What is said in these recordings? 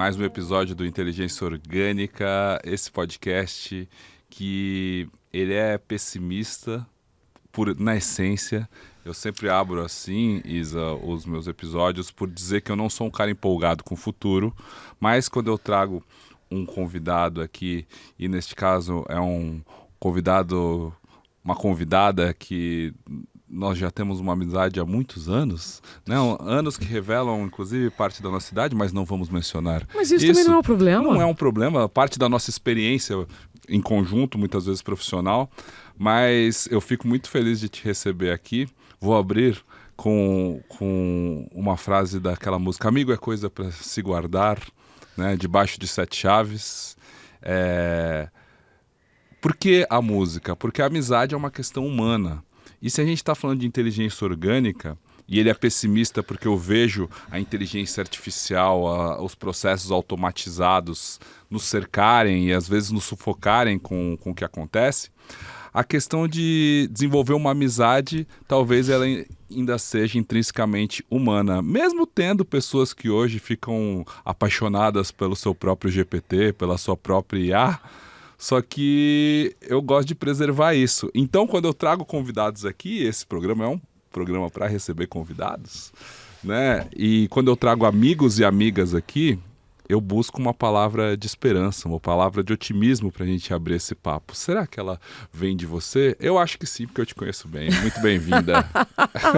mais um episódio do Inteligência Orgânica, esse podcast que ele é pessimista na essência. Eu sempre abro assim, Isa, os meus episódios por dizer que eu não sou um cara empolgado com o futuro, mas quando eu trago um convidado aqui, e neste caso é um convidado, uma convidada que nós já temos uma amizade há muitos anos, né? Anos que revelam, inclusive, parte da nossa idade, mas não vamos mencionar. Mas isso também não é um problema. Não é um problema, parte da nossa experiência em conjunto, muitas vezes profissional, mas eu fico muito feliz de te receber aqui. Vou abrir com uma frase daquela música: amigo é coisa para se guardar, né? Debaixo de 7 chaves. Por que a música? Porque a amizade é uma questão humana. E se a gente está falando de inteligência orgânica, e ele é pessimista porque eu vejo a inteligência artificial, os processos automatizados nos cercarem e às vezes nos sufocarem com o que acontece, a questão de desenvolver uma amizade, talvez ela ainda seja intrinsecamente humana. Mesmo tendo pessoas que hoje ficam apaixonadas pelo seu próprio GPT, pela sua própria IA, só que eu gosto de preservar isso. Então, quando eu trago convidados aqui, esse programa é um programa para receber convidados, né? E quando eu trago amigos e amigas aqui, eu busco uma palavra de esperança, uma palavra de otimismo para a gente abrir esse papo. Será que ela vem de você? Eu acho que sim, porque eu te conheço bem. Muito bem-vinda.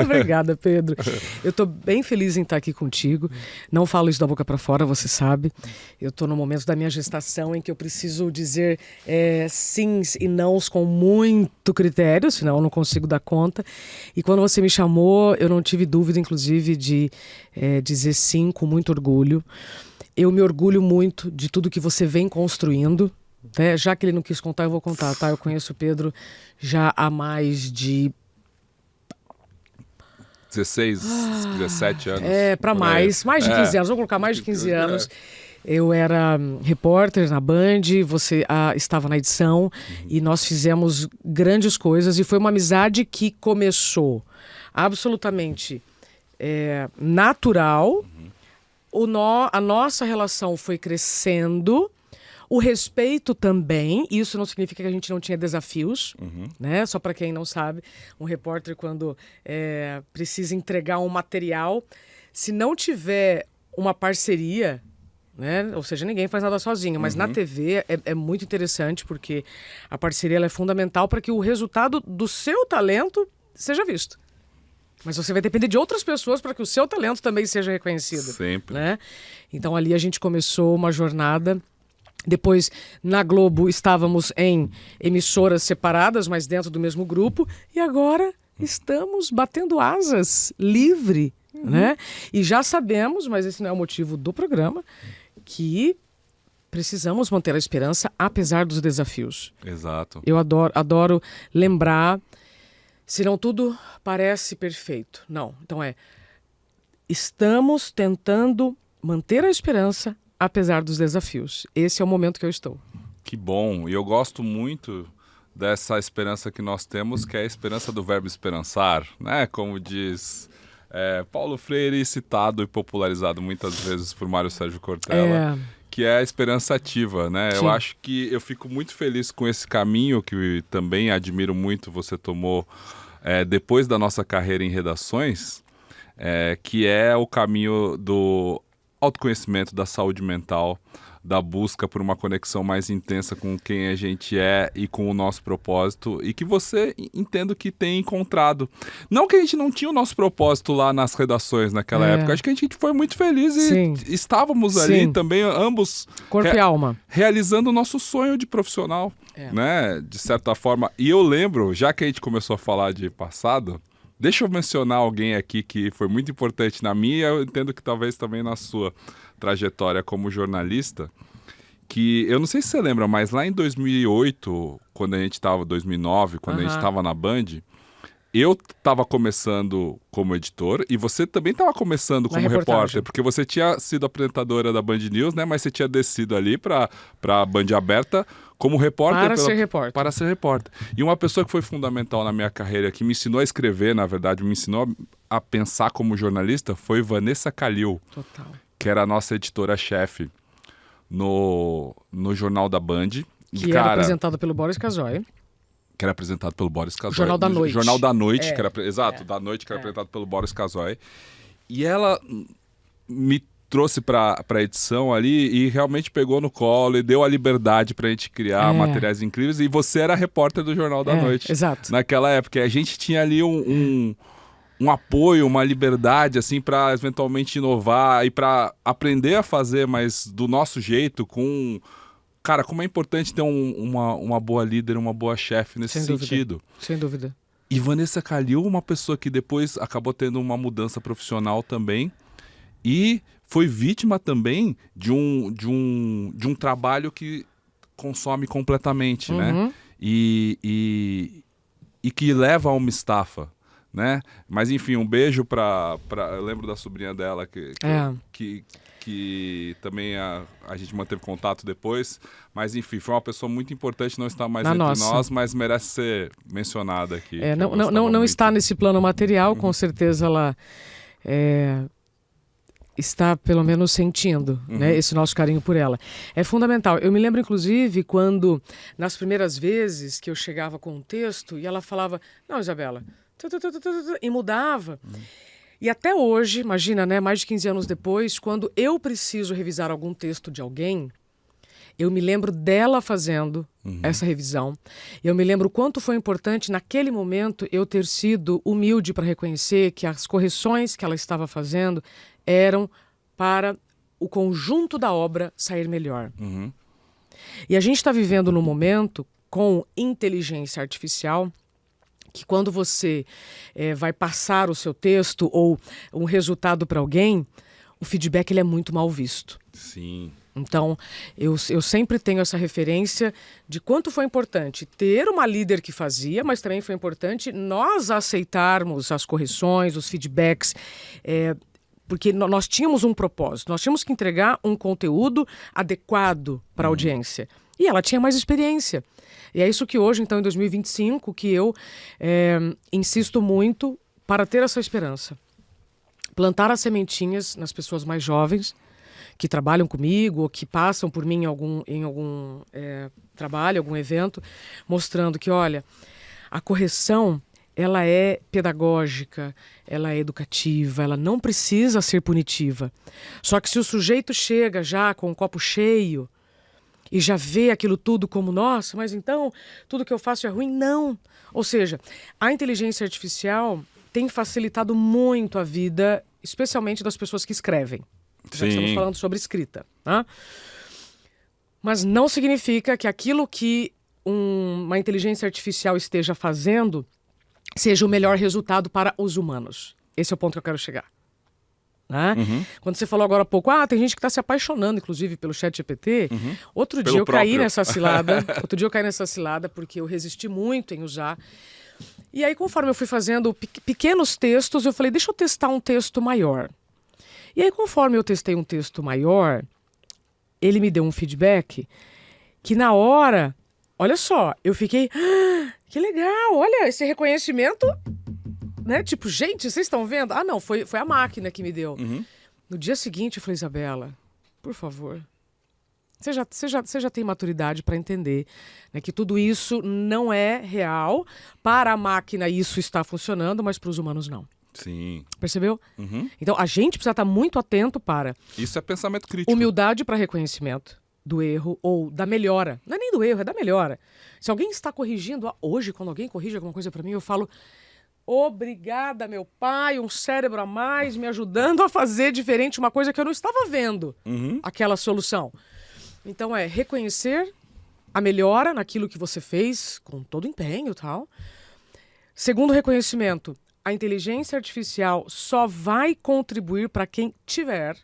Obrigada, Pedro. Eu estou bem feliz em estar aqui contigo. Não falo isso da boca para fora, você sabe. Eu estou no momento da minha gestação em que eu preciso dizer sims e nãos com muito critério, senão eu não consigo dar conta. E quando você me chamou, eu não tive dúvida, inclusive, de dizer sim com muito orgulho. Eu me orgulho muito de tudo que você vem construindo, né? Já que ele não quis contar, eu vou contar, tá? Eu conheço o Pedro já há mais de 16, 17 anos. Para mais de 15 anos, vou colocar mais de 15 anos. Eu era repórter na Band, você estava na edição e nós fizemos grandes coisas e foi uma amizade que começou absolutamente natural. A nossa relação foi crescendo, o respeito também. Isso não significa que a gente não tinha desafios, né? Só para quem não sabe, um repórter quando precisa entregar um material, se não tiver uma parceria, né? Ou seja, ninguém faz nada sozinho, mas na TV é muito interessante porque a parceria ela é fundamental para que o resultado do seu talento seja visto. Mas você vai depender de outras pessoas para que o seu talento também seja reconhecido. Sempre. Né? Então ali a gente começou uma jornada. Depois, na Globo, estávamos em emissoras separadas, mas dentro do mesmo grupo. E agora estamos batendo asas, livre. Né? E já sabemos, mas esse não é o motivo do programa, que precisamos manter a esperança apesar dos desafios. Exato. Eu adoro lembrar... Se não tudo parece perfeito. Não. Então estamos tentando manter a esperança apesar dos desafios. Esse é o momento que eu estou. Que bom. E eu gosto muito dessa esperança que nós temos, que é a esperança do verbo esperançar, né? Como diz Paulo Freire, citado e popularizado muitas vezes por Mário Sérgio Cortella. Que é a esperança ativa, né? Sim. Eu acho que eu fico muito feliz com esse caminho que também admiro muito você tomou depois da nossa carreira em redações, que é o caminho do autoconhecimento, da saúde mental, da busca por uma conexão mais intensa com quem a gente é e com o nosso propósito, e que você, entendo que tem encontrado. Não que a gente não tinha o nosso propósito lá nas redações naquela época, acho que a gente foi muito feliz e Sim. estávamos ali também, ambos corpo e alma, realizando o nosso sonho de profissional, né? De certa forma. E eu lembro, já que a gente começou a falar de passado, deixa eu mencionar alguém aqui que foi muito importante na minha, eu entendo que talvez também na sua trajetória como jornalista, que eu não sei se você lembra, mas lá em 2008, quando a gente estava, 2009, quando a gente estava na Band, eu estava começando como editor e você também estava começando como repórter, porque você tinha sido apresentadora da Band News, né? Mas você tinha descido ali para a Band Aberta como repórter. Para ser repórter. E uma pessoa que foi fundamental na minha carreira, que me ensinou a escrever, na verdade, me ensinou a pensar como jornalista, foi Vanessa Calil. Total. Que era a nossa editora-chefe no Jornal da Band. Que era apresentado pelo Boris Casoy. Que era apresentado pelo Boris Casoy. Jornal da Noite. Jornal da Noite, que era, exato, da Noite, que era apresentado pelo Boris Casoy. E ela me trouxe para a edição ali e realmente pegou no colo e deu a liberdade para a gente criar materiais incríveis. E você era repórter do Jornal da Noite. Exato. Naquela época. E a gente tinha ali um apoio, uma liberdade, assim, para eventualmente inovar e para aprender a fazer, mas do nosso jeito, com... Cara, como é importante ter uma boa líder, uma boa chefe nesse sentido. Sem dúvida. E Vanessa Calil, uma pessoa que depois acabou tendo uma mudança profissional também e foi vítima também de um trabalho que consome completamente, né? E que leva a uma estafa, né? Mas enfim, um beijo eu lembro da sobrinha dela que também a gente manteve contato depois, mas enfim, foi uma pessoa muito importante, não está mais entre nós, mas merece ser mencionada aqui. Não está nesse plano material, com certeza ela está pelo menos sentindo, né, esse nosso carinho por ela. É fundamental. Eu me lembro, inclusive, quando, nas primeiras vezes que eu chegava com um texto e ela falava, não, Isabela, e mudava. E até hoje, imagina, né, mais de 15 anos depois, quando eu preciso revisar algum texto de alguém, eu me lembro dela fazendo essa revisão. Eu me lembro o quanto foi importante, naquele momento, eu ter sido humilde para reconhecer que as correções que ela estava fazendo eram para o conjunto da obra sair melhor. E a gente está vivendo num momento com inteligência artificial que quando você vai passar o seu texto ou um resultado para alguém, o feedback ele é muito mal visto. Sim. Então, eu sempre tenho essa referência de quanto foi importante ter uma líder que fazia, mas também foi importante nós aceitarmos as correções, os feedbacks, porque nós tínhamos um propósito, nós tínhamos que entregar um conteúdo adequado para a audiência. E ela tinha mais experiência. E é isso que hoje, então, em 2025, que eu insisto muito para ter essa esperança. Plantar as sementinhas nas pessoas mais jovens, que trabalham comigo ou que passam por mim em algum trabalho, algum evento, mostrando que, olha, a correção ela é pedagógica, ela é educativa, ela não precisa ser punitiva. Só que se o sujeito chega já com o copo cheio e já vê aquilo tudo como, nossa, mas então tudo que eu faço é ruim? Não. Ou seja, a inteligência artificial tem facilitado muito a vida, especialmente das pessoas que escrevem. Já estamos falando sobre escrita. Né? Mas não significa que aquilo que uma inteligência artificial esteja fazendo seja o melhor resultado para os humanos. Esse é o ponto que eu quero chegar. Né? Quando você falou agora há pouco, tem gente que está se apaixonando, inclusive, pelo ChatGPT. Outro dia eu caí nessa cilada, porque eu resisti muito em usar. E aí, conforme eu fui fazendo pequenos textos, eu falei, deixa eu testar um texto maior. E aí, conforme eu testei um texto maior, ele me deu um feedback que na hora, olha só, eu fiquei, que legal, olha, esse reconhecimento, né? Tipo, gente, vocês estão vendo? Ah, não, foi a máquina que me deu. No dia seguinte, eu falei, Isabela, por favor, você já tem maturidade para entender, né, que tudo isso não é real. Para a máquina isso está funcionando, mas para os humanos não. Sim. Percebeu? Então, a gente precisa estar muito atento para... Isso é pensamento crítico. Humildade para reconhecimento do erro ou da melhora. Não é nem do erro, é da melhora. Se alguém está corrigindo... Hoje, quando alguém corrige alguma coisa para mim, eu falo... Obrigada, meu pai, um cérebro a mais me ajudando a fazer diferente uma coisa que eu não estava vendo. Aquela solução. Então, reconhecer a melhora naquilo que você fez, com todo empenho e tal. Segundo reconhecimento... A inteligência artificial só vai contribuir para quem tiver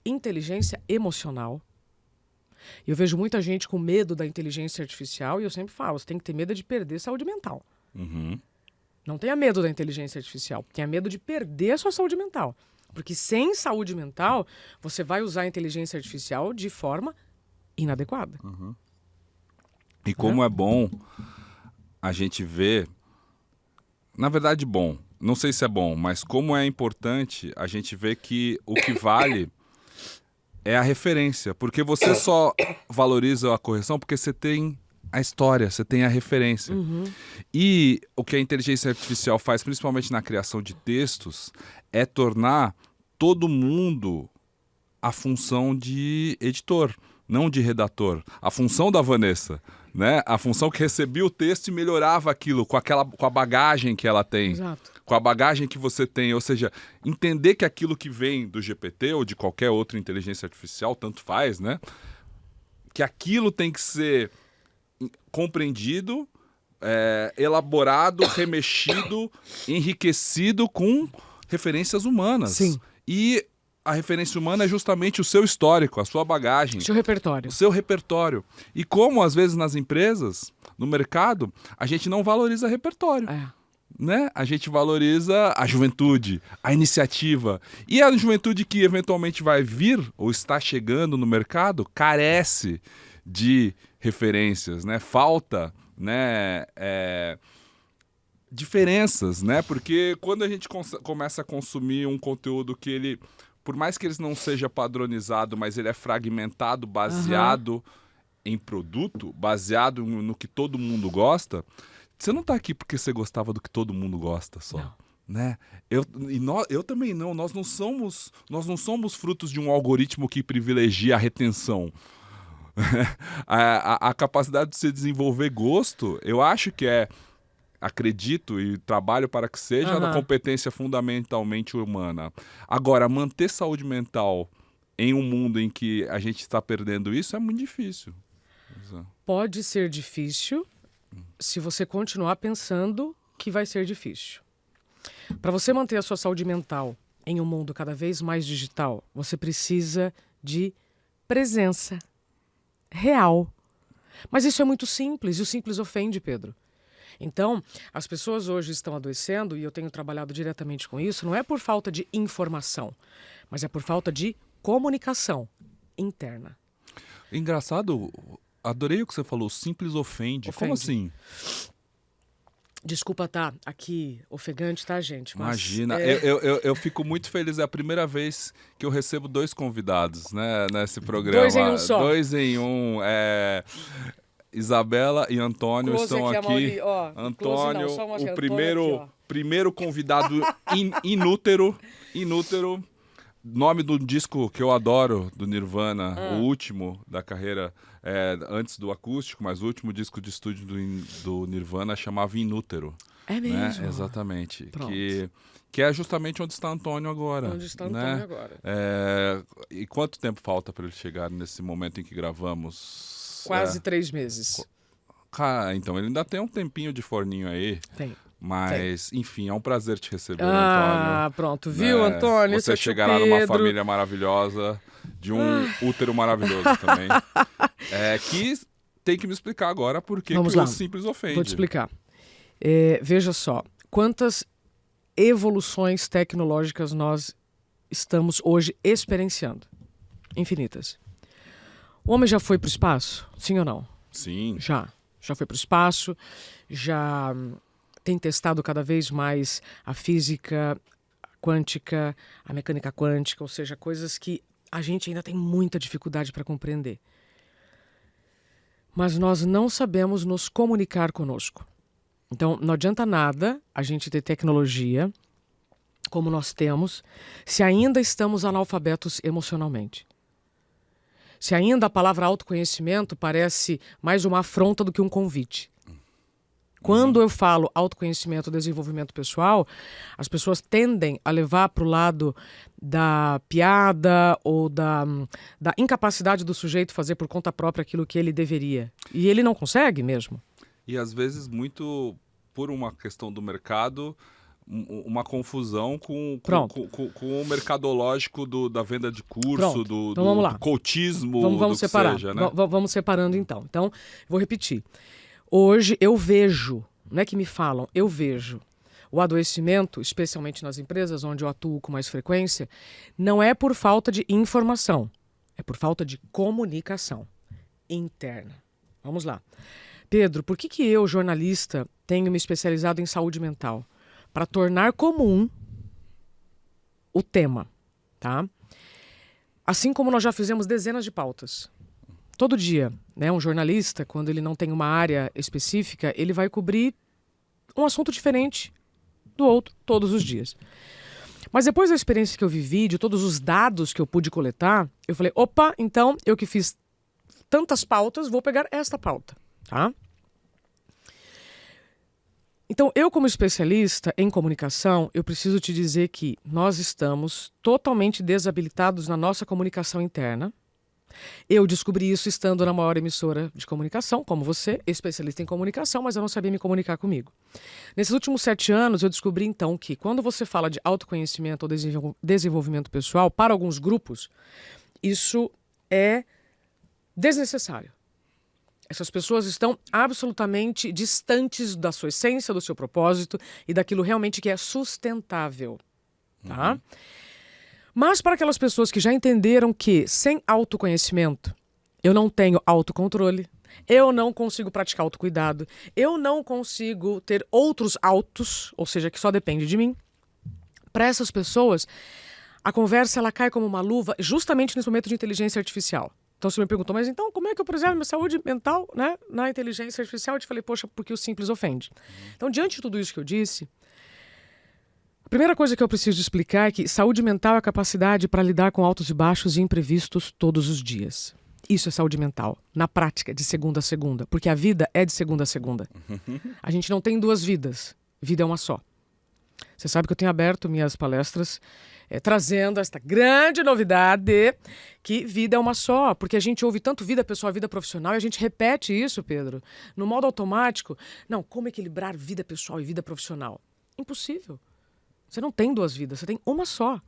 inteligência emocional. Eu vejo muita gente com medo da inteligência artificial e eu sempre falo, você tem que ter medo de perder saúde mental. Não tenha medo da inteligência artificial, tenha medo de perder a sua saúde mental. Porque sem saúde mental, você vai usar a inteligência artificial de forma inadequada. E como é bom a gente ver... Na verdade, bom. Não sei se é bom, mas como é importante a gente ver que o que vale é a referência, porque você só valoriza a correção porque você tem a história, você tem a referência. E o que a inteligência artificial faz, principalmente na criação de textos, é tornar todo mundo a função de editor, não de redator. A função da Vanessa, né? A função que recebia o texto e melhorava aquilo com a bagagem que ela tem. Exato. Com a bagagem que você tem, ou seja, entender que aquilo que vem do GPT ou de qualquer outra inteligência artificial, tanto faz, né? Que aquilo tem que ser compreendido, elaborado, remexido, enriquecido com referências humanas. Sim. E a referência humana é justamente o seu histórico, a sua bagagem. Seu repertório. O seu repertório. E como, às vezes, nas empresas, no mercado, a gente não valoriza repertório. Né? A gente valoriza a juventude, a iniciativa. E a juventude que eventualmente vai vir ou está chegando no mercado carece de referências, né? Falta, né? Diferenças, né? Porque quando a gente começa a consumir um conteúdo que ele, por mais que ele não seja padronizado, mas ele é fragmentado, baseado em produto, baseado no que todo mundo gosta, você não está aqui porque você gostava do que todo mundo gosta só. Não. Né? Eu também não. Nós não somos frutos de um algoritmo que privilegia a retenção. A capacidade de se desenvolver gosto, eu acho que acredito e trabalho para que seja uma competência fundamentalmente humana. Agora, manter saúde mental em um mundo em que a gente está perdendo isso é muito difícil. Pode ser difícil se você continuar pensando que vai ser difícil. Para você manter a sua saúde mental em um mundo cada vez mais digital, você precisa de presença real. Mas isso é muito simples, e o simples ofende, Pedro. Então, as pessoas hoje estão adoecendo, e eu tenho trabalhado diretamente com isso, não é por falta de informação, mas é por falta de comunicação interna. Engraçado, adorei o que você falou, simples ofende. Como assim? Desculpa tá aqui ofegante, tá, gente? Mas, imagina, eu fico muito feliz. É a primeira vez que eu recebo 2 convidados, né, nesse programa. 2 em 1 só. 2 em 1. Isabela e Antônio Close estão aqui. Antônio, não, só uma o Antônio primeiro convidado inútero. Nome do disco que eu adoro, do Nirvana, o último da carreira, antes do acústico, mas o último disco de estúdio do Nirvana chamava Inútero. É mesmo? Né? Exatamente. Pronto. Que é justamente onde está Antônio agora. Onde está né? Antônio agora. E quanto tempo falta para ele chegar nesse momento em que gravamos? Quase 3 meses. Então, ele ainda tem um tempinho de forninho aí. Tem. Mas, enfim, é um prazer te receber, Antônio. Pronto. Viu, Antônio? Você chegará numa família maravilhosa, de um útero maravilhoso também. Que tem que me explicar agora por que o simples ofende. Vou te explicar. Veja só, quantas evoluções tecnológicas nós estamos hoje experienciando. Infinitas. O homem já foi para o espaço? Sim ou não? Sim. Já foi para o espaço, já tem testado cada vez mais a física quântica, a mecânica quântica, ou seja, coisas que a gente ainda tem muita dificuldade para compreender. Mas nós não sabemos nos comunicar conosco. Então, não adianta nada a gente ter tecnologia, como nós temos, se ainda estamos analfabetos emocionalmente. Se ainda a palavra autoconhecimento parece mais uma afronta do que um convite. Quando eu falo autoconhecimento, desenvolvimento pessoal, as pessoas tendem a levar para o lado da piada ou da incapacidade do sujeito fazer por conta própria aquilo que ele deveria. E ele não consegue mesmo. E às vezes muito por uma questão do mercado, uma confusão com o mercadológico da venda de curso, do coachismo, vamos separar. Seja, né? Vamos separando então. Então, vou repetir. Hoje eu vejo, não é que me falam, eu vejo o adoecimento, especialmente nas empresas onde eu atuo com mais frequência, não é por falta de informação, é por falta de comunicação interna. Vamos lá. Pedro, por que eu, jornalista, tenho me especializado em saúde mental? Para tornar comum o tema, tá? Assim como nós já fizemos dezenas de pautas. Todo dia, né, um jornalista, quando ele não tem uma área específica, ele vai cobrir um assunto diferente do outro todos os dias. Mas depois da experiência que eu vivi, de todos os dados que eu pude coletar, eu falei, opa, então eu que fiz tantas pautas, vou pegar esta pauta, tá? Então, eu como especialista em comunicação, eu preciso te dizer que nós estamos totalmente desabilitados na nossa comunicação interna. Eu descobri isso estando na maior emissora de comunicação, como você, especialista em comunicação, mas eu não sabia me comunicar comigo. Nesses últimos 7 anos, eu descobri então que quando você fala de autoconhecimento ou desenvolvimento pessoal, para alguns grupos, isso é desnecessário. Essas pessoas estão absolutamente distantes da sua essência, do seu propósito e daquilo realmente que é sustentável. Tá? Mas para aquelas pessoas que já entenderam que sem autoconhecimento eu não tenho autocontrole, eu não consigo praticar autocuidado, eu não consigo ter outros autos, ou seja, que só depende de mim, para essas pessoas a conversa ela cai como uma luva justamente nesse momento de inteligência artificial. Então você me perguntou, mas então como é que eu preservo minha saúde mental, né, na inteligência artificial? Eu te falei, poxa, porque o simples ofende. Então, diante de tudo isso que eu disse, a primeira coisa que eu preciso explicar é que saúde mental é a capacidade para lidar com altos e baixos e imprevistos todos os dias. Isso é saúde mental, na prática, de segunda a segunda, porque a vida é de segunda a segunda. A gente não tem 2 vidas, vida é uma só. Você sabe que eu tenho aberto minhas palestras trazendo esta grande novidade que vida é uma só, porque a gente ouve tanto vida pessoal, vida profissional, e a gente repete isso, Pedro, no modo automático. Não, como equilibrar vida pessoal e vida profissional? Impossível. Você não tem 2 vidas, você tem uma só.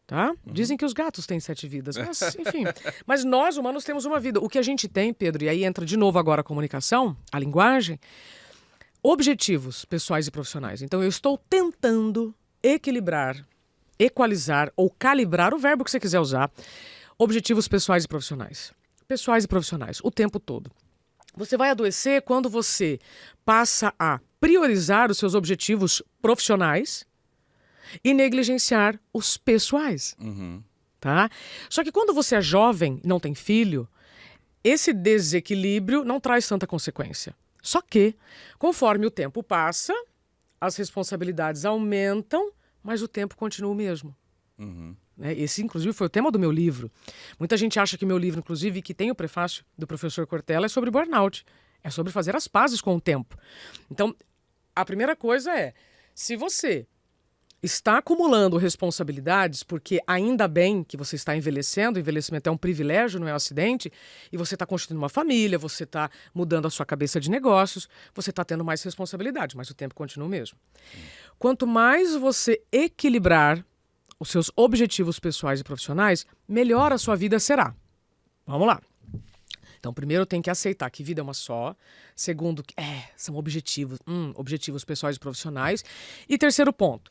Tá? Dizem que os gatos têm 7 vidas, mas enfim. Mas nós, humanos, temos uma vida. O que a gente tem, Pedro, e aí entra de novo agora a comunicação, a linguagem, objetivos pessoais e profissionais. Então eu estou tentando equilibrar, equalizar ou calibrar, o verbo que você quiser usar, objetivos pessoais e profissionais. Pessoais e profissionais, o tempo todo. Você vai adoecer quando você passa a priorizar os seus objetivos profissionais e negligenciar os pessoais. Tá? Só que quando você é jovem, não tem filho, esse desequilíbrio não traz tanta consequência. Só que, conforme o tempo passa, as responsabilidades aumentam, mas o tempo continua o mesmo. Né? Esse, inclusive, foi o tema do meu livro. Muita gente acha que meu livro, inclusive, que tem o prefácio do professor Cortella, é sobre burnout. É sobre fazer as pazes com o tempo. Então, a primeira coisa é, se você está acumulando responsabilidades, porque ainda bem que você está envelhecendo, o envelhecimento é um privilégio, não é um acidente, e você está construindo uma família, você está mudando a sua cabeça de negócios, você está tendo mais responsabilidade, mas o tempo continua o mesmo. Quanto mais você equilibrar os seus objetivos pessoais e profissionais, melhor a sua vida será. Vamos lá. Então, primeiro, tem que aceitar que vida é uma só. Segundo, são objetivos, objetivos pessoais e profissionais. E terceiro ponto,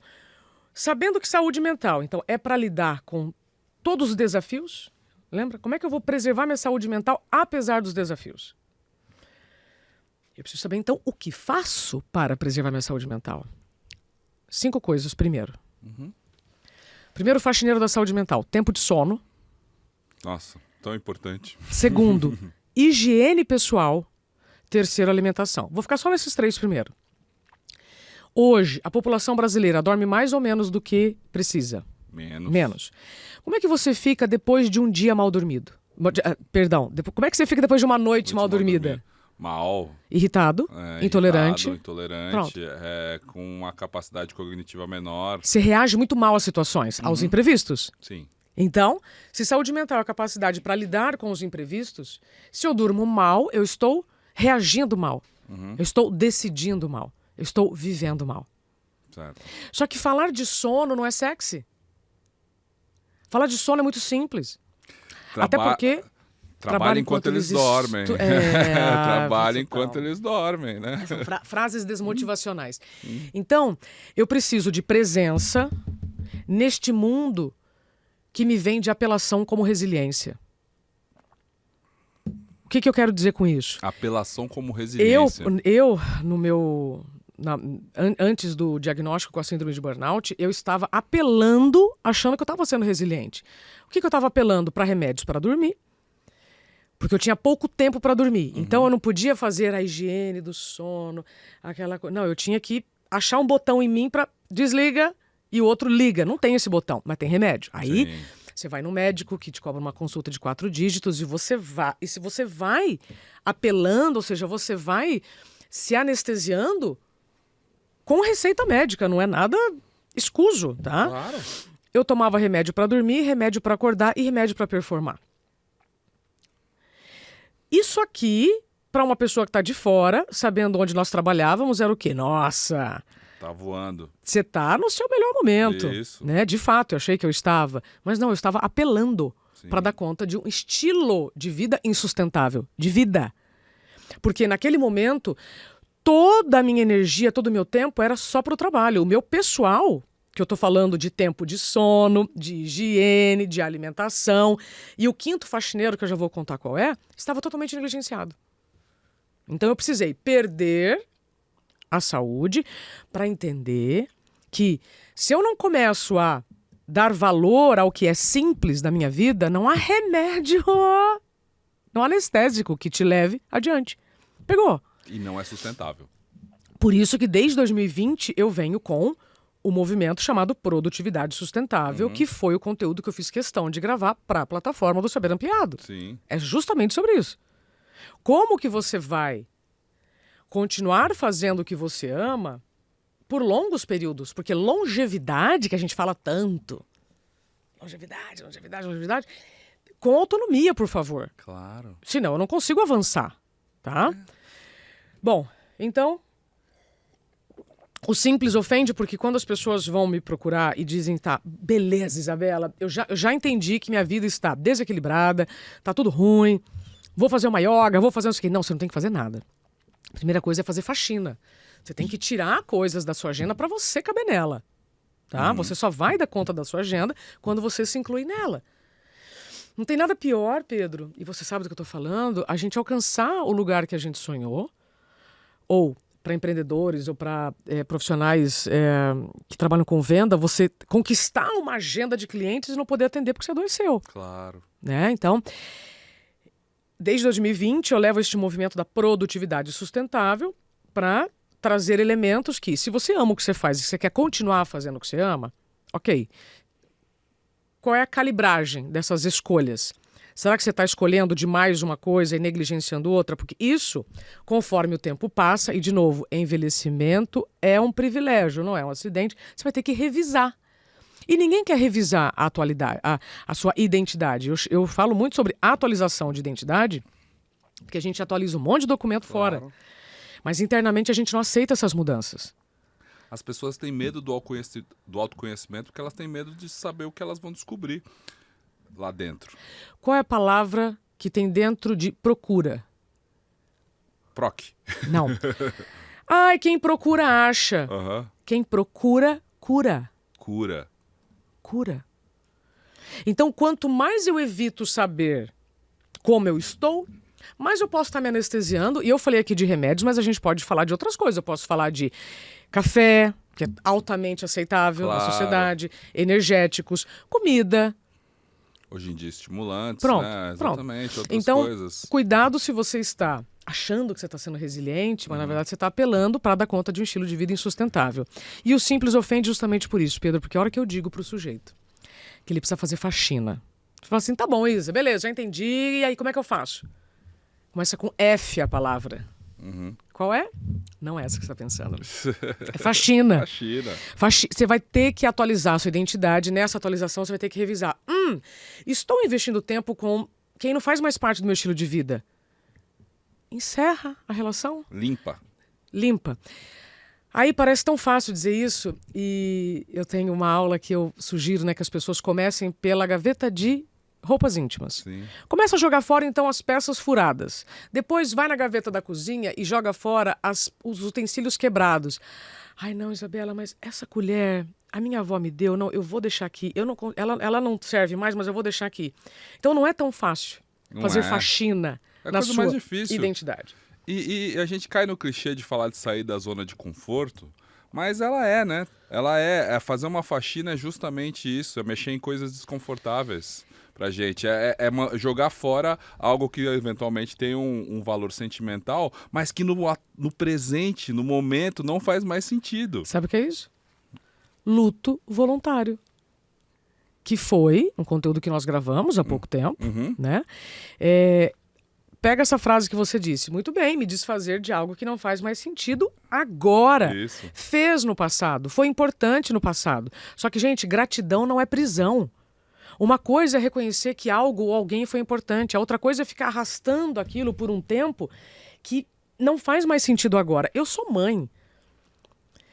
sabendo que saúde mental, então, é para lidar com todos os desafios. Lembra? Como é que eu vou preservar minha saúde mental apesar dos desafios? Eu preciso saber, então, o que faço para preservar minha saúde mental. 5 coisas, primeiro. Primeiro, faxineiro da saúde mental, tempo de sono. Nossa, tão importante. Segundo, higiene pessoal. Terceiro, alimentação. Vou ficar só nesses 3 primeiro. Hoje, a população brasileira dorme mais ou menos do que precisa? Menos. Como é que você fica depois de um dia mal dormido? Perdão, como é que você fica depois de uma noite mal dormida? Mal. Irritado, intolerante. Intolerante, com uma capacidade cognitiva menor. Você reage muito mal às situações, aos imprevistos. Sim. Então, se saúde mental é a capacidade para lidar com os imprevistos, se eu durmo mal, eu estou reagindo mal. Eu estou decidindo mal. Eu estou vivendo mal. Certo. Só que falar de sono não é sexy. Falar de sono é muito simples. Até porque... Trabalha enquanto eles dormem. Trabalha enquanto eles dormem, né? São frases desmotivacionais. Então, eu preciso de presença neste mundo que me vende apelação como resiliência. O que eu quero dizer com isso? Apelação como resiliência. Eu antes do diagnóstico com a síndrome de burnout, eu estava apelando, achando que eu estava sendo resiliente. O que eu estava apelando? Para remédios para dormir, porque eu tinha pouco tempo para dormir. Então eu não podia fazer a higiene do sono, aquela coisa. Não, eu tinha que achar um botão em mim para desliga e o outro liga. Não tem esse botão, mas tem remédio. Aí Sim. você vai no médico que te cobra uma consulta de 4 dígitos e você vai. E se você vai apelando, ou seja, você vai se anestesiando com receita médica, não é nada escuso, tá? Claro. Eu tomava remédio para dormir, remédio para acordar e remédio para performar. Isso aqui, para uma pessoa que está de fora, sabendo onde nós trabalhávamos, era o quê? Nossa, Tá voando. você está no seu melhor momento. Isso. Né? De fato, eu achei que eu estava. Mas não, eu estava apelando Sim. para dar conta de um estilo de vida insustentável. De vida. Porque naquele momento, toda a minha energia, todo o meu tempo era só para o trabalho. O meu pessoal, que eu estou falando de tempo de sono, de higiene, de alimentação, e o quinto faxineiro, que eu já vou contar qual é, estava totalmente negligenciado. Então eu precisei perder a saúde para entender que se eu não começo a dar valor ao que é simples da minha vida, não há remédio, não há anestésico que te leve adiante. Pegou? E não é sustentável. Por isso que desde 2020 eu venho com o movimento chamado Produtividade Sustentável, que foi o conteúdo que eu fiz questão de gravar para a plataforma do Saber Ampliado. Sim. É justamente sobre isso. Como que você vai continuar fazendo o que você ama por longos períodos? Porque longevidade, que a gente fala tanto, longevidade, com autonomia, por favor. Claro. Senão eu não consigo avançar, tá? Bom, então, o simples ofende porque quando as pessoas vão me procurar e dizem, tá, beleza, Isabela, eu já entendi que minha vida está desequilibrada, tá tudo ruim, vou fazer uma yoga, vou fazer não sei o quê. Não, você não tem que fazer nada. A primeira coisa é fazer faxina. Você tem que tirar coisas da sua agenda para você caber nela, tá? Você só vai dar conta da sua agenda quando você se inclui nela. Não tem nada pior, Pedro, e você sabe do que eu estou falando, a gente alcançar o lugar que a gente sonhou, ou para empreendedores ou para profissionais que trabalham com venda, você conquistar uma agenda de clientes e não poder atender porque você adoeceu. Claro. Né? Então, desde 2020 eu levo este movimento da produtividade sustentável para trazer elementos que, se você ama o que você faz e você quer continuar fazendo o que você ama, ok. Qual é a calibragem dessas escolhas? Será que você está escolhendo demais uma coisa e negligenciando outra? Porque isso, conforme o tempo passa, e de novo, envelhecimento é um privilégio, não é um acidente, você vai ter que revisar. E ninguém quer revisar a atualidade, a sua identidade. Eu falo muito sobre atualização de identidade, porque a gente atualiza um monte de documento fora. Mas internamente a gente não aceita essas mudanças. As pessoas têm medo do autoconhecimento porque elas têm medo de saber o que elas vão descobrir lá dentro. Qual é a palavra que tem dentro de procura? Proc. Não. Ai, quem procura acha. Aham. Quem procura, cura. Cura. Cura. Então, quanto mais eu evito saber como eu estou, mais eu posso estar me anestesiando. E eu falei aqui de remédios, mas a gente pode falar de outras coisas. Eu posso falar de café, que é altamente aceitável na Claro. sociedade, energéticos, comida. Hoje em dia, estimulantes, Pronto, né? pronto. Exatamente, outras Então, coisas. cuidado se você está achando que você está sendo resiliente, mas na verdade você está apelando para dar conta de um estilo de vida insustentável. E o simples ofende justamente por isso, Pedro, porque a hora que eu digo para o sujeito que ele precisa fazer faxina, você fala assim, tá bom, Isa, beleza, já entendi, e aí como é que eu faço? Começa com F a palavra. Qual é? Não é essa que você está pensando. É faxina. Faxina. Você vai ter que atualizar a sua identidade. Nessa atualização, você vai ter que revisar. Estou investindo tempo com quem não faz mais parte do meu estilo de vida. Encerra a relação. Limpa. Limpa. Aí parece tão fácil dizer isso. E eu tenho uma aula que eu sugiro, né, que as pessoas comecem pela gaveta de roupas íntimas. Sim. Começa a jogar fora, então, as peças furadas. Depois vai na gaveta da cozinha e joga fora os utensílios quebrados. Ai, não, Isabela, mas essa colher, a minha avó me deu, não, eu vou deixar aqui. Ela não serve mais, mas eu vou deixar aqui. Então não é tão fácil Não fazer é. faxina É a na coisa sua mais difícil. identidade. E a gente cai no clichê de falar de sair da zona de conforto, mas ela é, né? Ela é fazer uma faxina é justamente isso, é mexer em coisas desconfortáveis pra gente. Jogar fora algo que eventualmente tem um valor sentimental, mas que no presente, no momento, não faz mais sentido. Sabe o que é isso? Luto voluntário. Que foi um conteúdo que nós gravamos há pouco tempo, né? Pega essa frase que você disse. Muito bem, me desfazer de algo que não faz mais sentido agora. Isso. Fez no passado, foi importante no passado. Só que, gente, gratidão não é prisão. Uma coisa é reconhecer que algo ou alguém foi importante. A outra coisa é ficar arrastando aquilo por um tempo que não faz mais sentido agora. Eu sou mãe.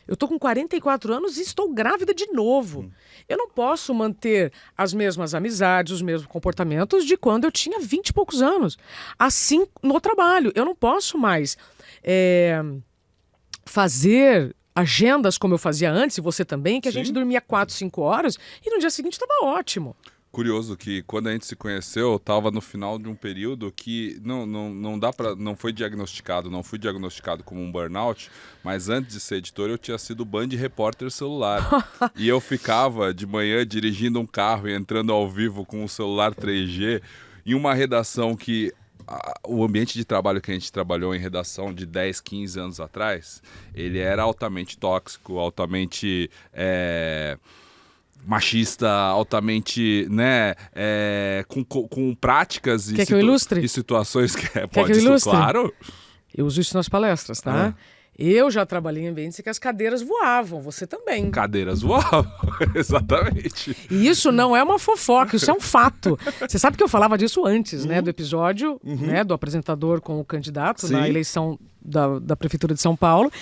Eu tô com 44 anos e estou grávida de novo. Eu não posso manter as mesmas amizades, os mesmos comportamentos de quando eu tinha 20 e poucos anos. Assim, no trabalho, eu não posso mais fazer agendas como eu fazia antes, e você também, que a gente dormia 4, 5 horas e no dia seguinte estava ótimo. Curioso que quando a gente se conheceu, eu estava no final de um período que não fui diagnosticado como um burnout, mas antes de ser editor eu tinha sido band repórter celular. E eu ficava de manhã dirigindo um carro e entrando ao vivo com o celular 3G em uma redação que o ambiente de trabalho que a gente trabalhou em redação de 10, 15 anos atrás, ele era altamente tóxico, altamente machista, altamente, né, com práticas Quer que eu ilustre? e situações que que eu ilustre? Claro. Eu uso isso nas palestras, tá? Eu já trabalhei em ambientes em que as cadeiras voavam, você também. Cadeiras voavam, exatamente. E isso não é uma fofoca, isso é um fato. Você sabe que eu falava disso antes, né, do episódio, né, do apresentador com o candidato na eleição da Prefeitura de São Paulo.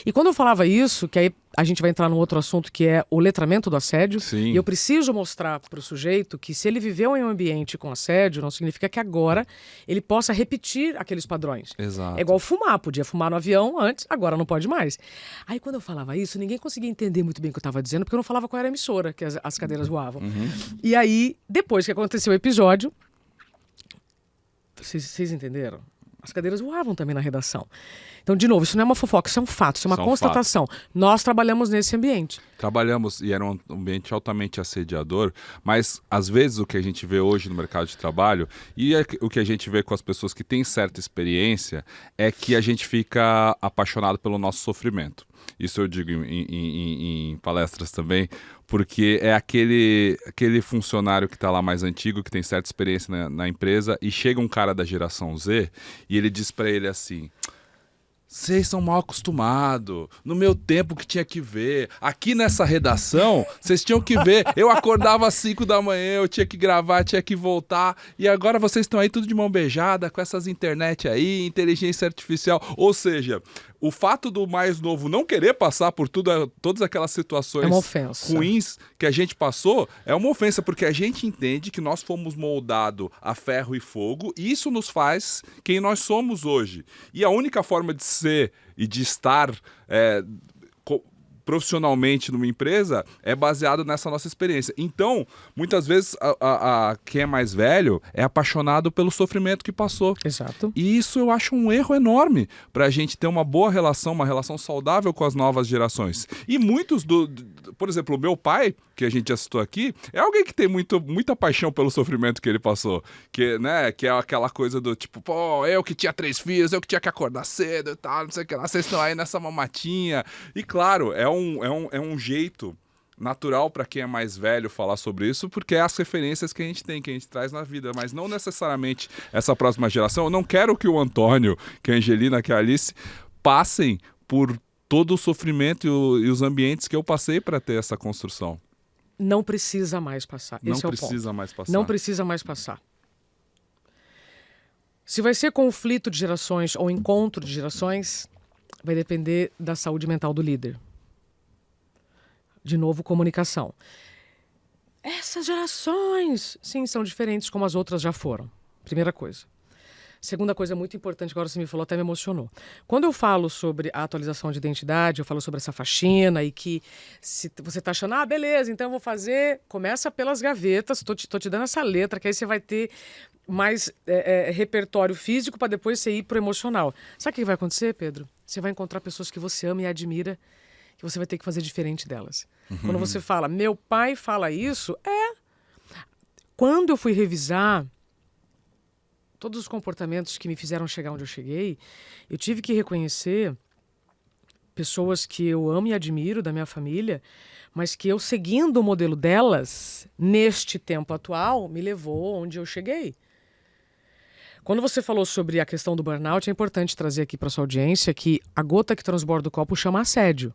E quando eu falava isso, que aí a gente vai entrar num outro assunto que é o letramento do assédio, e eu preciso mostrar para o sujeito que se ele viveu em um ambiente com assédio, não significa que agora ele possa repetir aqueles padrões. Exato. É igual fumar, podia fumar no avião antes, agora não pode mais. Aí quando eu falava isso, ninguém conseguia entender muito bem o que eu estava dizendo, porque eu não falava qual era a emissora que as cadeiras voavam. E aí, depois que aconteceu o episódio, vocês entenderam? As cadeiras voavam também na redação. Então, de novo, isso não é uma fofoca, isso é um fato, isso é uma constatação. Nós trabalhamos nesse ambiente. Trabalhamos, e era um ambiente altamente assediador, mas às vezes o que a gente vê hoje no mercado de trabalho, e o que a gente vê com as pessoas que têm certa experiência, é que a gente fica apaixonado pelo nosso sofrimento. Isso eu digo em palestras também, porque é aquele funcionário que está lá mais antigo, que tem certa experiência na empresa, e chega um cara da geração Z e ele diz para ele assim: vocês são mal acostumados. No meu tempo que tinha que ver. Aqui nessa redação, vocês tinham que ver. Eu acordava às 5 da manhã, eu tinha que gravar, tinha que voltar. E agora vocês estão aí tudo de mão beijada, com essas internet aí, inteligência artificial. Ou seja, o fato do mais novo não querer passar por todas aquelas situações ruins que a gente passou, é uma ofensa, porque a gente entende que nós fomos moldados a ferro e fogo, e isso nos faz quem nós somos hoje. E a única forma de ser e de estar profissionalmente numa empresa é baseado nessa nossa experiência. Então, muitas vezes, quem é mais velho é apaixonado pelo sofrimento que passou. Exato. E isso eu acho um erro enorme para a gente ter uma boa relação, uma relação saudável com as novas gerações. E muitos por exemplo, o meu pai, que a gente já citou aqui, é alguém que tem muita paixão pelo sofrimento que ele passou. Que é aquela coisa do tipo, pô, eu que tinha 3 filhos, eu que tinha que acordar cedo e tal, não sei o que lá, vocês estão aí nessa mamatinha. E claro, é um jeito natural para quem é mais velho falar sobre isso, porque é as referências que a gente tem, que a gente traz na vida, mas não necessariamente essa próxima geração. Eu não quero que o Antônio, que a Angelina, que a Alice passem por todo o sofrimento e os ambientes que eu passei para ter essa construção. Não precisa mais passar. Esse é o ponto. Não precisa mais passar. Não precisa mais passar. Se vai ser conflito de gerações ou encontro de gerações, vai depender da saúde mental do líder. De novo, comunicação. Essas gerações, sim, são diferentes como as outras já foram. Primeira coisa. Segunda coisa muito importante, agora você me falou, até me emocionou. Quando eu falo sobre a atualização de identidade, eu falo sobre essa faxina e que se você tá achando, beleza, então eu vou fazer, começa pelas gavetas, tô te dando essa letra, que aí você vai ter mais repertório físico para depois você ir pro emocional. Sabe o que vai acontecer, Pedro? Você vai encontrar pessoas que você ama e admira, que você vai ter que fazer diferente delas. Quando você fala, meu pai fala isso, Quando eu fui revisar todos os comportamentos que me fizeram chegar onde eu cheguei, eu tive que reconhecer pessoas que eu amo e admiro da minha família, mas que eu, seguindo o modelo delas, neste tempo atual, me levou onde eu cheguei. Quando você falou sobre a questão do burnout, é importante trazer aqui para sua audiência que a gota que transborda o copo chama assédio.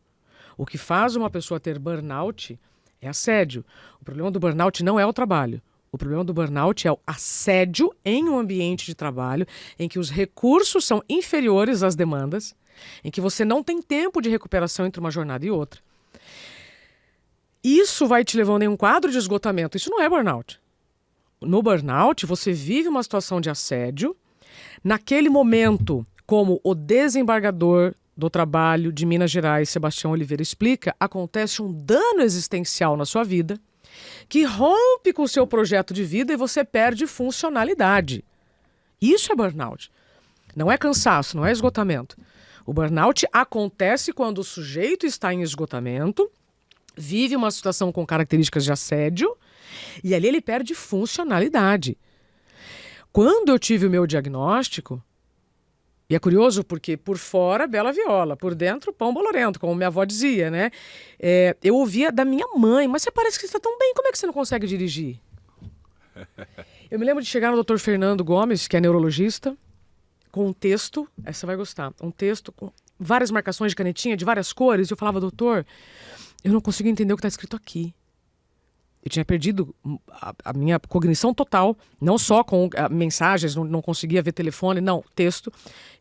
O que faz uma pessoa ter burnout é assédio. O problema do burnout não é o trabalho. O problema do burnout é o assédio em um ambiente de trabalho em que os recursos são inferiores às demandas, em que você não tem tempo de recuperação entre uma jornada e outra. Isso vai te levando em um quadro de esgotamento. Isso não é burnout. No burnout, você vive uma situação de assédio. Naquele momento, como o desembargador do trabalho de Minas Gerais, Sebastião Oliveira, explica, acontece um dano existencial na sua vida que rompe com o seu projeto de vida e você perde funcionalidade. Isso é burnout. Não é cansaço, não é esgotamento. O burnout acontece quando o sujeito está em esgotamento, vive uma situação com características de assédio e ali ele perde funcionalidade. Quando eu tive o meu diagnóstico, e é curioso porque por fora, bela viola, por dentro, pão bolorento, como minha avó dizia, né? Eu ouvia da minha mãe, mas você parece que você está tão bem, como é que você não consegue dirigir? Eu me lembro de chegar no Dr. Fernando Gomes, que é neurologista, com um texto, essa você vai gostar, um texto com várias marcações de canetinha, de várias cores, e eu falava, doutor, eu não consigo entender o que está escrito aqui. Eu tinha perdido a minha cognição total, não só com mensagens, não conseguia ver telefone, não, texto.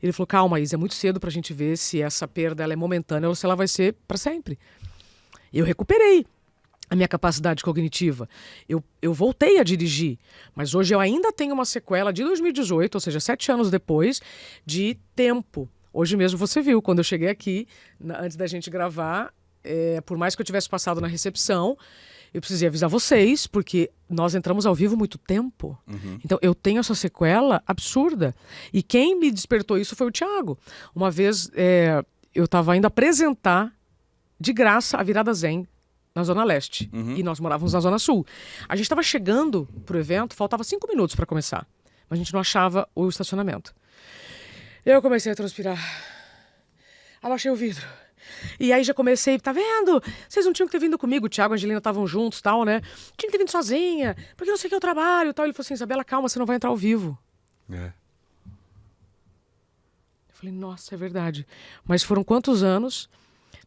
Ele falou, calma, Isa, é muito cedo pra gente ver se essa perda ela é momentânea ou se ela vai ser para sempre. Eu recuperei a minha capacidade cognitiva. Eu voltei a dirigir, mas hoje eu ainda tenho uma sequela de 2018, ou seja, 7 anos depois, de tempo. Hoje mesmo você viu, quando eu cheguei aqui, antes da gente gravar, por mais que eu tivesse passado na recepção, eu precisei avisar vocês, porque nós entramos ao vivo muito tempo. Então, eu tenho essa sequela absurda. E quem me despertou isso foi o Thiago. Uma vez, eu estava indo apresentar de graça a Virada Zen na Zona Leste. E nós morávamos na Zona Sul. A gente estava chegando pro evento, faltava 5 minutos para começar. Mas a gente não achava o estacionamento. Eu comecei a transpirar. Abaixei o vidro. E aí já comecei, tá vendo? Vocês não tinham que ter vindo comigo, o Thiago e a Angelina estavam juntos, tal, né? Tinha que ter vindo sozinha, porque não sei o que é o trabalho, tal. Ele falou assim, Isabela, calma, você não vai entrar ao vivo. Eu falei, nossa, é verdade. Mas foram quantos anos,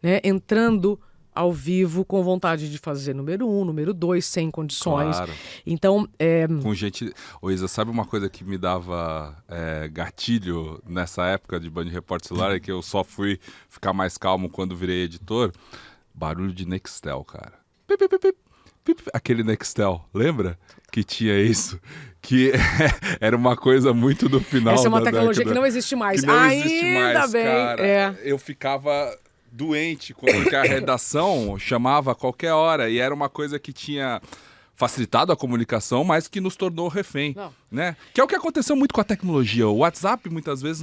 né, entrando ao vivo com vontade de fazer número 1, número 2, sem condições. Claro. Então, Com gente... Ô Isa, sabe uma coisa que me dava gatilho nessa época de Band Repórter Celular? É que eu só fui ficar mais calmo quando virei editor? Barulho de Nextel, cara. Pip, pip, pip, pip. Aquele Nextel, lembra? Que tinha isso. Que era uma coisa muito do final da essa é uma década, tecnologia que não existe mais. que não Ainda existe mais, bem. cara. Eu ficava doente, porque a redação chamava a qualquer hora, e era uma coisa que tinha facilitado a comunicação, mas que nos tornou refém, né? Que é o que aconteceu muito com a tecnologia. O WhatsApp, muitas vezes,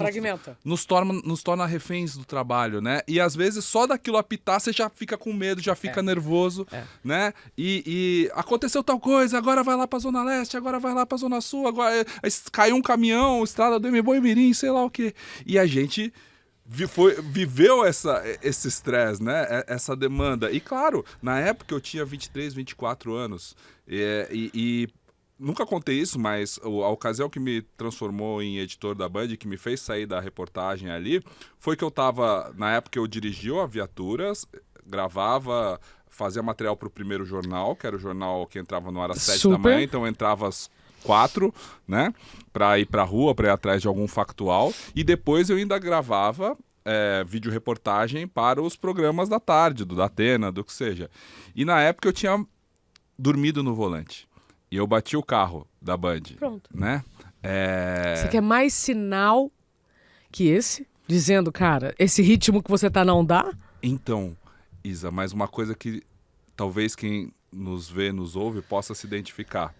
nos torna reféns do trabalho, né? E, às vezes, só daquilo apitar, você já fica com medo, já fica nervoso, né? E aconteceu tal coisa, agora vai lá pra Zona Leste, agora vai lá pra Zona Sul, agora caiu um caminhão, estrada do Boi-Mirim, sei lá o quê. E a gente viveu esse estresse, né? Essa demanda. E claro, na época eu tinha 23, 24 anos. E nunca contei isso, mas a ocasião que me transformou em editor da Band, que me fez sair da reportagem ali, foi que eu tava, na época eu dirigia a Viaturas, gravava, fazia material pro primeiro jornal, que era o jornal que entrava no ar às 7 da manhã, então eu entrava às 4, né, pra ir pra rua, pra ir atrás de algum factual, e depois eu ainda gravava vídeo reportagem para os programas da tarde, do Datena, do que seja. E na época eu tinha dormido no volante, e eu bati o carro da Band, né, Você quer mais sinal que esse? Dizendo, cara, esse ritmo que você tá não dá? Então, Isa, mas uma coisa que talvez quem nos vê, nos ouve, possa se identificar.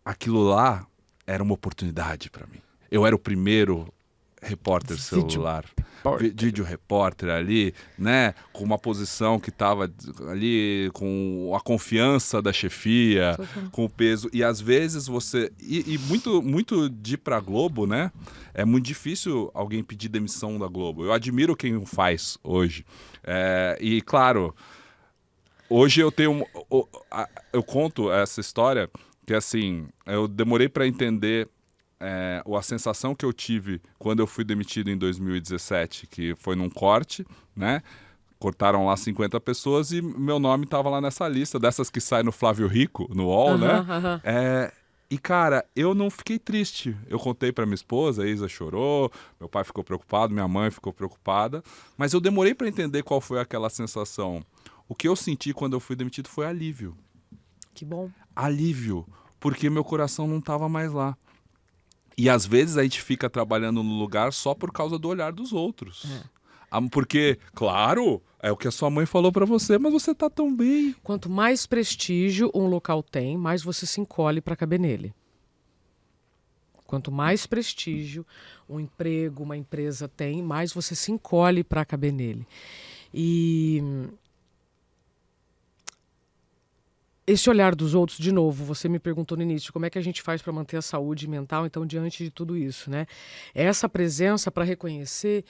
Aquilo lá era uma oportunidade para mim. Eu era o primeiro repórter celular, vídeo repórter ali, né, com uma posição que estava ali com a confiança da chefia, com o peso, e às vezes você e muito de ir pra Globo, né, é muito difícil alguém pedir demissão da Globo. Eu admiro quem o faz hoje, e claro, hoje eu conto essa história que assim, eu demorei para entender a sensação que eu tive quando eu fui demitido em 2017, que foi num corte, né? Cortaram lá 50 pessoas e meu nome estava lá nessa lista, dessas que saem no Flávio Rico, no UOL, né? E, cara, eu não fiquei triste. Eu contei para minha esposa, a Isa chorou, meu pai ficou preocupado, minha mãe ficou preocupada, mas eu demorei para entender qual foi aquela sensação. O que eu senti quando eu fui demitido foi alívio. Que bom. Alívio, porque meu coração não estava mais lá. E às vezes a gente fica trabalhando no lugar só por causa do olhar dos outros. Porque, claro, é o que a sua mãe falou pra você, mas você tá tão bem. Quanto mais prestígio um local tem, mais você se encolhe para caber nele. Quanto mais prestígio um emprego, uma empresa tem, mais você se encolhe para caber nele. E esse olhar dos outros, de novo, você me perguntou no início, como é que a gente faz para manter a saúde mental, então, diante de tudo isso, né? É essa presença para reconhecer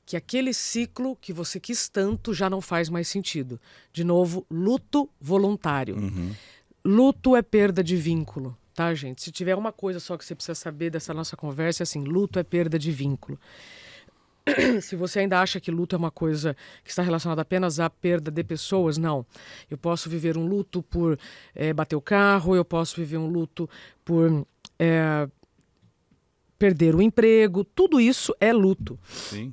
que aquele ciclo que você quis tanto já não faz mais sentido. De novo, luto voluntário. Luto é perda de vínculo, tá, gente? Se tiver uma coisa só que você precisa saber dessa nossa conversa, é assim, luto é perda de vínculo. Se você ainda acha que luto é uma coisa que está relacionada apenas à perda de pessoas, não. Eu posso viver um luto por bater o carro, eu posso viver um luto por perder o emprego, tudo isso é luto. Sim.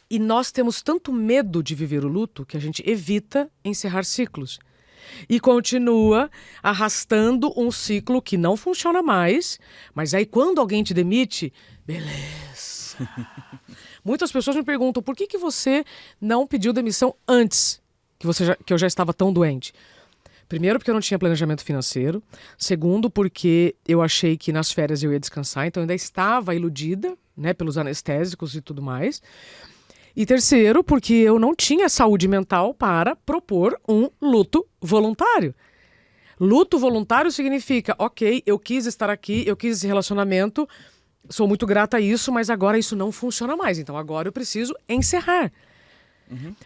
E nós temos tanto medo de viver o luto que a gente evita encerrar ciclos. E continua arrastando um ciclo que não funciona mais, mas aí quando alguém te demite, beleza. Muitas pessoas me perguntam por que você não pediu demissão antes que eu já estava tão doente. Primeiro, porque eu não tinha planejamento financeiro. Segundo, porque eu achei que nas férias eu ia descansar, então eu ainda estava iludida, né, pelos anestésicos e tudo mais. E terceiro, porque eu não tinha saúde mental para propor um luto voluntário. Luto voluntário significa, ok, eu quis estar aqui, eu quis esse relacionamento, sou muito grata a isso, mas agora isso não funciona mais. Então agora eu preciso encerrar.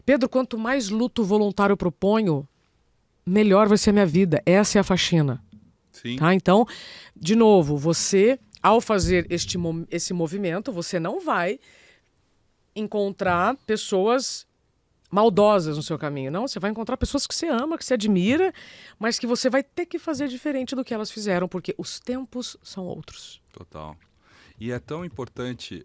Pedro, quanto mais luto voluntário eu proponho, melhor vai ser a minha vida. Essa é a faxina. Sim. Tá? Então, de novo, você, ao fazer esse movimento, você não vai encontrar pessoas maldosas no seu caminho. Não, você vai encontrar pessoas que você ama, que você admira, mas que você vai ter que fazer diferente do que elas fizeram, porque os tempos são outros. Total. E é tão importante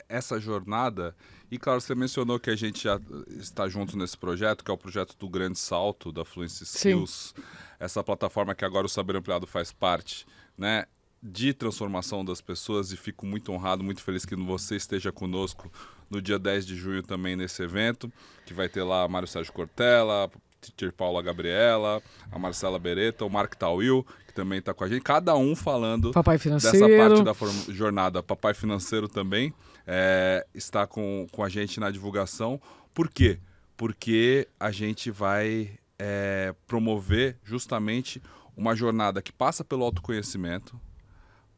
essa jornada. E claro, você mencionou que a gente já está junto nesse projeto, que é o projeto do Grande Salto, da Fluency Skills. Sim. Essa plataforma que agora o Saber Ampliado faz parte, né, de transformação das pessoas. E fico muito honrado, muito feliz que você esteja conosco no dia 10 de junho também nesse evento, que vai ter lá Mário Sérgio Cortella, Teacher Paula Gabriela, a Marcela Beretta, o Mark Tawil, que também está com a gente, cada um falando Papai Financeiro. Dessa parte da jornada. Papai Financeiro também está com a gente na divulgação. Por quê? Porque a gente vai promover justamente uma jornada que passa pelo autoconhecimento,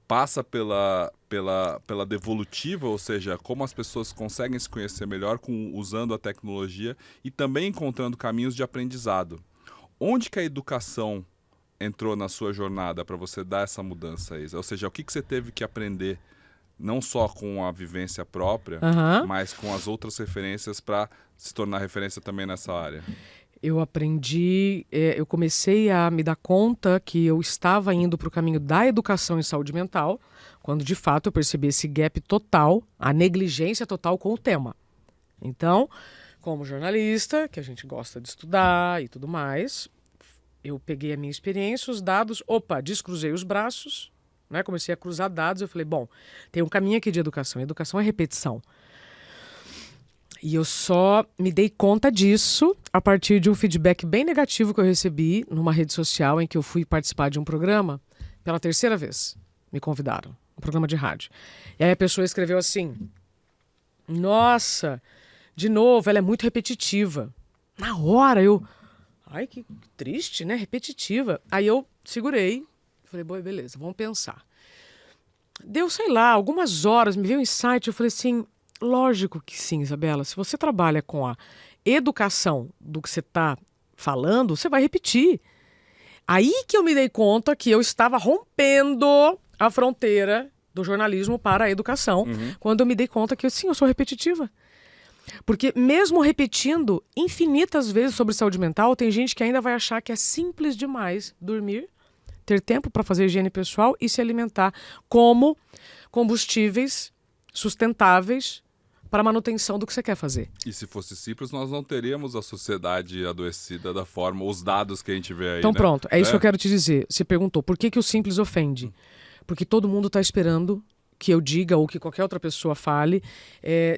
passa pela devolutiva, ou seja, como as pessoas conseguem se conhecer melhor usando a tecnologia e também encontrando caminhos de aprendizado. Onde que a educação entrou na sua jornada para você dar essa mudança, Isa? Ou seja, o que você teve que aprender, não só com a vivência própria, mas com as outras referências para se tornar referência também nessa área? Eu aprendi, eu comecei a me dar conta que eu estava indo para o caminho da educação em saúde mental, quando de fato eu percebi esse gap total, a negligência total com o tema. Então, como jornalista, que a gente gosta de estudar e tudo mais, eu peguei a minha experiência, os dados, descruzei os braços, né? Comecei a cruzar dados, eu falei, bom, tem um caminho aqui de educação. Educação é repetição. E eu só me dei conta disso a partir de um feedback bem negativo que eu recebi numa rede social em que eu fui participar de um programa pela 3ª vez. Me convidaram, um programa de rádio. E aí a pessoa escreveu assim, nossa, de novo, ela é muito repetitiva. Na hora eu, ai que triste, né? Repetitiva. Aí eu segurei, falei, bom, beleza, vamos pensar. Deu, sei lá, algumas horas, me veio um insight, eu falei assim, lógico que sim, Isabela, se você trabalha com a educação do que você está falando, você vai repetir. Aí que eu me dei conta que eu estava rompendo a fronteira do jornalismo para a educação, quando eu me dei conta que, sim, eu sou repetitiva. Porque mesmo repetindo infinitas vezes sobre saúde mental, tem gente que ainda vai achar que é simples demais dormir, ter tempo para fazer higiene pessoal e se alimentar como combustíveis sustentáveis para a manutenção do que você quer fazer. E se fosse simples, nós não teríamos a sociedade adoecida da forma, os dados que a gente vê aí, Então né? pronto, é isso que eu quero te dizer. Você perguntou, por que o simples ofende? Porque todo mundo está esperando que eu diga ou que qualquer outra pessoa fale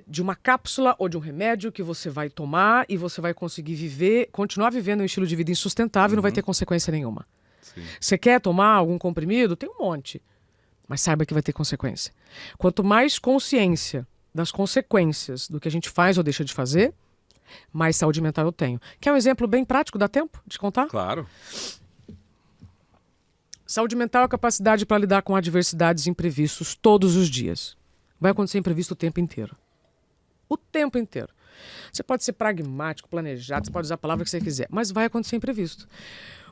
de uma cápsula ou de um remédio que você vai tomar e você vai conseguir viver, continuar vivendo um estilo de vida insustentável e não vai ter consequência nenhuma. Sim. Você quer tomar algum comprimido? Tem um monte. Mas saiba que vai ter consequência. Quanto mais consciência das consequências do que a gente faz ou deixa de fazer, mais saúde mental eu tenho. Quer um exemplo bem prático? Dá tempo de contar? Claro. Saúde mental é a capacidade para lidar com adversidades e imprevistos todos os dias. Vai acontecer imprevisto o tempo inteiro. O tempo inteiro. Você pode ser pragmático, planejado, você pode usar a palavra que você quiser, mas vai acontecer imprevisto.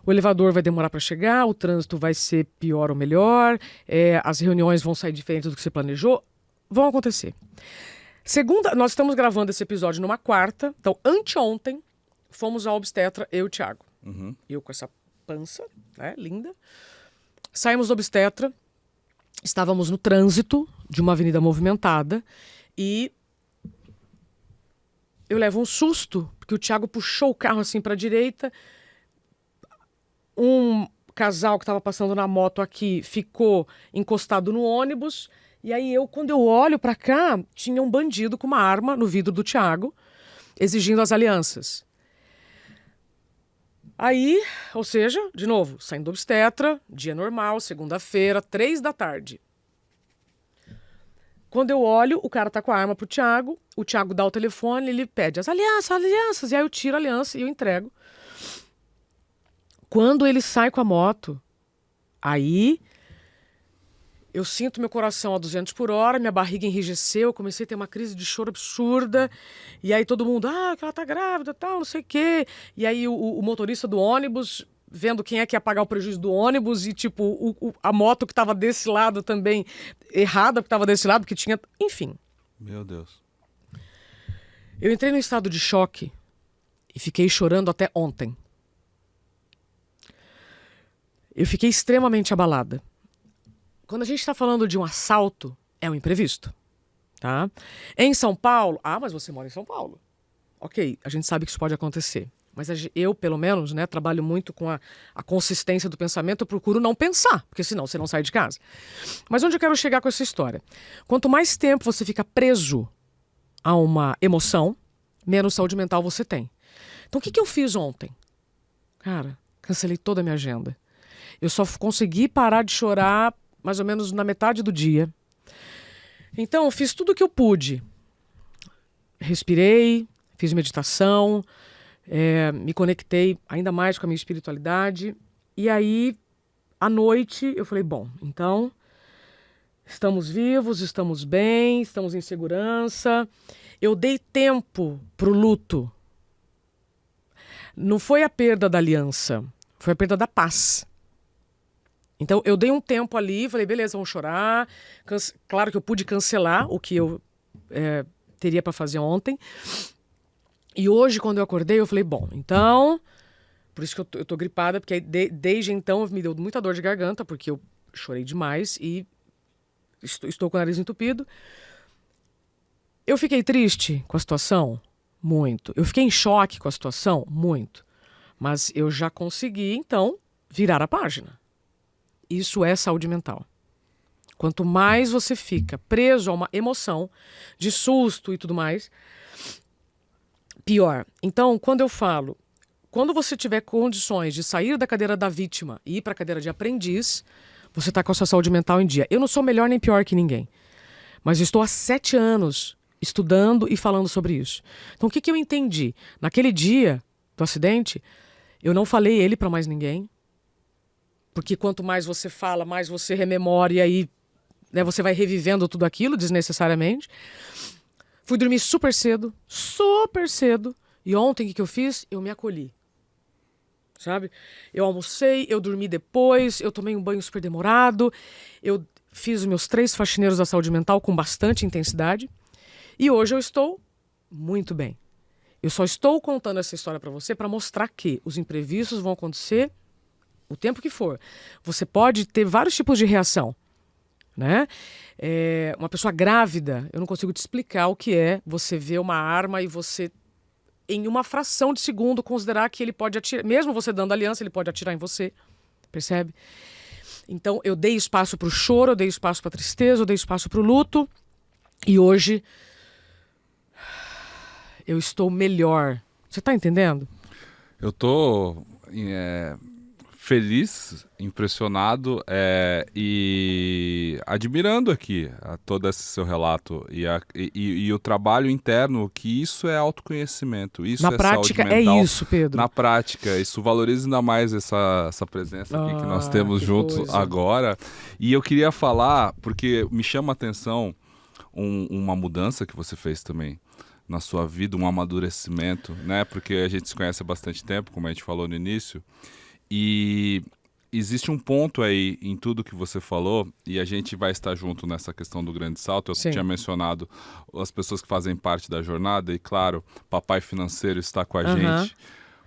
O elevador vai demorar para chegar, o trânsito vai ser pior ou melhor, as reuniões vão sair diferente do que você planejou, vão acontecer. Segunda, nós estamos gravando esse episódio numa quarta, então anteontem fomos ao obstetra, eu e o Thiago. Eu com essa pança, né, linda. Saímos do obstetra, estávamos no trânsito de uma avenida movimentada e eu levo um susto, porque o Thiago puxou o carro assim para a direita. Um casal que estava passando na moto aqui ficou encostado no ônibus. E aí quando eu olho para cá, tinha um bandido com uma arma no vidro do Thiago, exigindo as alianças. Aí, ou seja, de novo, saindo do obstetra, dia normal, segunda-feira, 3h. Quando eu olho, o cara tá com a arma pro Thiago, o Thiago dá o telefone, ele pede as alianças, e aí eu tiro a aliança e eu entrego. Quando ele sai com a moto, aí eu sinto meu coração a 200 por hora, minha barriga enrijeceu, eu comecei a ter uma crise de choro absurda, e aí todo mundo, que ela tá grávida, tal, não sei o quê. E aí o motorista do ônibus, vendo quem é que ia pagar o prejuízo do ônibus, e tipo, a moto que tava desse lado também, errada, que tava desse lado, que tinha... Enfim. Meu Deus. Eu entrei num estado de choque e fiquei chorando até ontem. Eu fiquei extremamente abalada. Quando a gente está falando de um assalto, é um imprevisto, tá? Em São Paulo... mas você mora em São Paulo. Ok, a gente sabe que isso pode acontecer. Mas eu, pelo menos, né, trabalho muito com a consistência do pensamento, eu procuro não pensar, porque senão você não sai de casa. Mas onde eu quero chegar com essa história? Quanto mais tempo você fica preso a uma emoção, menos saúde mental você tem. Então, o que eu fiz ontem? Cara, cancelei toda a minha agenda. Eu só consegui parar de chorar mais ou menos na metade do dia. Então, eu fiz tudo o que eu pude. Respirei, fiz meditação, me conectei ainda mais com a minha espiritualidade. E aí, à noite, eu falei, bom, então, estamos vivos, estamos bem, estamos em segurança. Eu dei tempo pro luto. Não foi a perda da aliança, foi a perda da paz. Então, eu dei um tempo ali, falei, beleza, vamos chorar. Claro que eu pude cancelar o que eu teria para fazer ontem. E hoje, quando eu acordei, eu falei, bom, então... Por isso que eu tô gripada, porque desde então me deu muita dor de garganta, porque eu chorei demais e estou com o nariz entupido. Eu fiquei triste com a situação? Muito. Eu fiquei em choque com a situação? Muito. Mas eu já consegui, então, virar a página. Isso é saúde mental. Quanto mais você fica preso a uma emoção de susto e tudo mais, pior. Então, quando eu falo, quando você tiver condições de sair da cadeira da vítima e ir para a cadeira de aprendiz, você está com a sua saúde mental em dia. Eu não sou melhor nem pior que ninguém, mas estou há 7 anos estudando e falando sobre isso. Então, o que eu entendi? Naquele dia do acidente, eu não falei ele para mais ninguém, porque quanto mais você fala, mais você rememora e aí, né, você vai revivendo tudo aquilo desnecessariamente. Fui dormir super cedo. E ontem, o que eu fiz? Eu me acolhi. Sabe? Eu almocei, eu dormi depois, eu tomei um banho super demorado, eu fiz os meus 3 faxineiros da saúde mental com bastante intensidade. E hoje eu estou muito bem. Eu só estou contando essa história para você para mostrar que os imprevistos vão acontecer o tempo que for. Você pode ter vários tipos de reação, né? Uma pessoa grávida, eu não consigo te explicar o que é você ver uma arma e você, em uma fração de segundo, considerar que ele pode atirar. Mesmo você dando aliança, ele pode atirar em você. Percebe? Então, eu dei espaço para o choro, eu dei espaço para a tristeza, eu dei espaço para o luto. E hoje, eu estou melhor. Você está entendendo? Eu tô feliz, impressionado e admirando aqui todo esse seu relato e o trabalho interno, que isso é autoconhecimento, isso Na é prática saúde mental. é isso, Pedro. Na prática, isso valoriza ainda mais essa presença aqui que nós temos juntos coisa. agora. E eu queria falar, porque me chama a atenção uma mudança que você fez também na sua vida, um amadurecimento, né? Porque a gente se conhece há bastante tempo, como a gente falou no início. E existe um ponto aí em tudo que você falou, e a gente vai estar junto nessa questão do grande salto. Eu tinha mencionado as pessoas que fazem parte da jornada, e claro, Papai Financeiro está com a gente,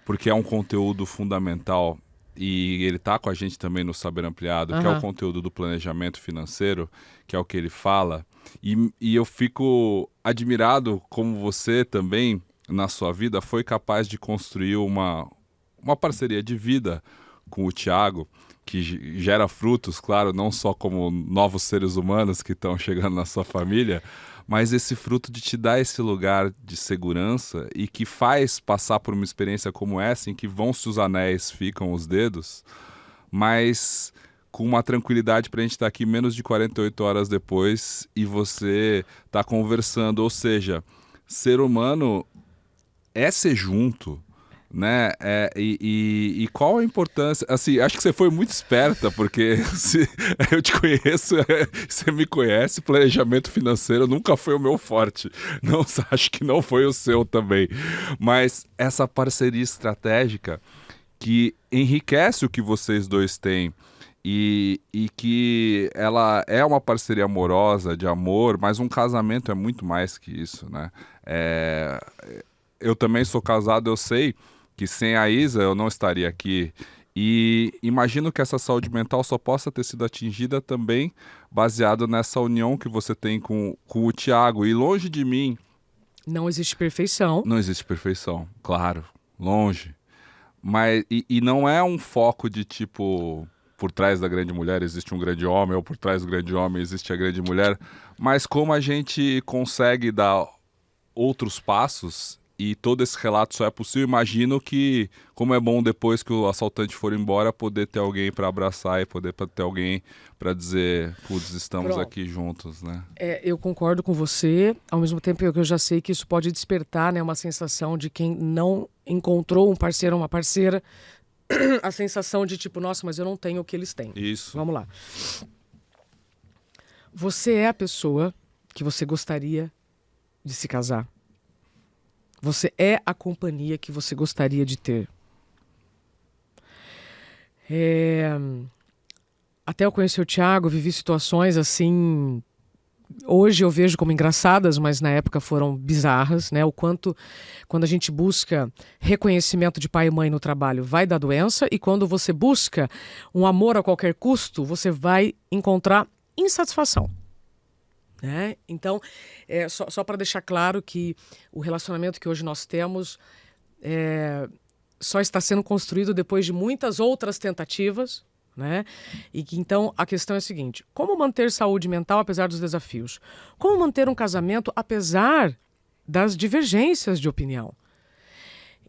porque é um conteúdo fundamental, e ele está com a gente também no Saber Ampliado, que é o conteúdo do planejamento financeiro, que é o que ele fala. E eu fico admirado como você também, na sua vida, foi capaz de construir uma parceria de vida com o Thiago, que gera frutos, claro, não só como novos seres humanos que estão chegando na sua família, mas esse fruto de te dar esse lugar de segurança e que faz passar por uma experiência como essa, em que vão-se os anéis, ficam os dedos, mas com uma tranquilidade para a gente estar aqui menos de 48 horas depois e você tá conversando. Ou seja, ser humano é ser junto, né? E qual a importância? Assim, acho que você foi muito esperta, porque se eu te conheço, você me conhece, planejamento financeiro nunca foi o meu forte. Não, acho que não foi o seu também. Mas essa parceria estratégica que enriquece o que vocês dois têm e que ela é uma parceria amorosa, de amor, mas um casamento é muito mais que isso, né? Eu também sou casado, eu sei que sem a Isa eu não estaria aqui. E imagino que essa saúde mental só possa ter sido atingida também baseado nessa união que você tem com o Thiago. E longe de mim... Não existe perfeição. Não existe perfeição, claro, longe. Mas, e não é um foco de tipo, por trás da grande mulher existe um grande homem, ou por trás do grande homem existe a grande mulher. Mas como a gente consegue dar outros passos... E todo esse relato só é possível, imagino que, como é bom depois que o assaltante for embora, poder ter alguém para abraçar e poder ter alguém para dizer, putz, estamos aqui juntos, né? Eu concordo com você, ao mesmo tempo que eu já sei que isso pode despertar, né, uma sensação de quem não encontrou um parceiro ou uma parceira, a sensação de tipo, nossa, mas eu não tenho o que eles têm. Isso. Vamos lá. Você é a pessoa que você gostaria de se casar. Você é a companhia que você gostaria de ter. Até eu conheci o Thiago, vivi situações assim... Hoje eu vejo como engraçadas, mas na época foram bizarras, né? O quanto, quando a gente busca reconhecimento de pai e mãe no trabalho, vai dar doença. E quando você busca um amor a qualquer custo, você vai encontrar insatisfação. Né? Então, só para deixar claro que o relacionamento que hoje nós temos só está sendo construído depois de muitas outras tentativas, né? E que então a questão é a seguinte: como manter saúde mental apesar dos desafios? Como manter um casamento apesar das divergências de opinião?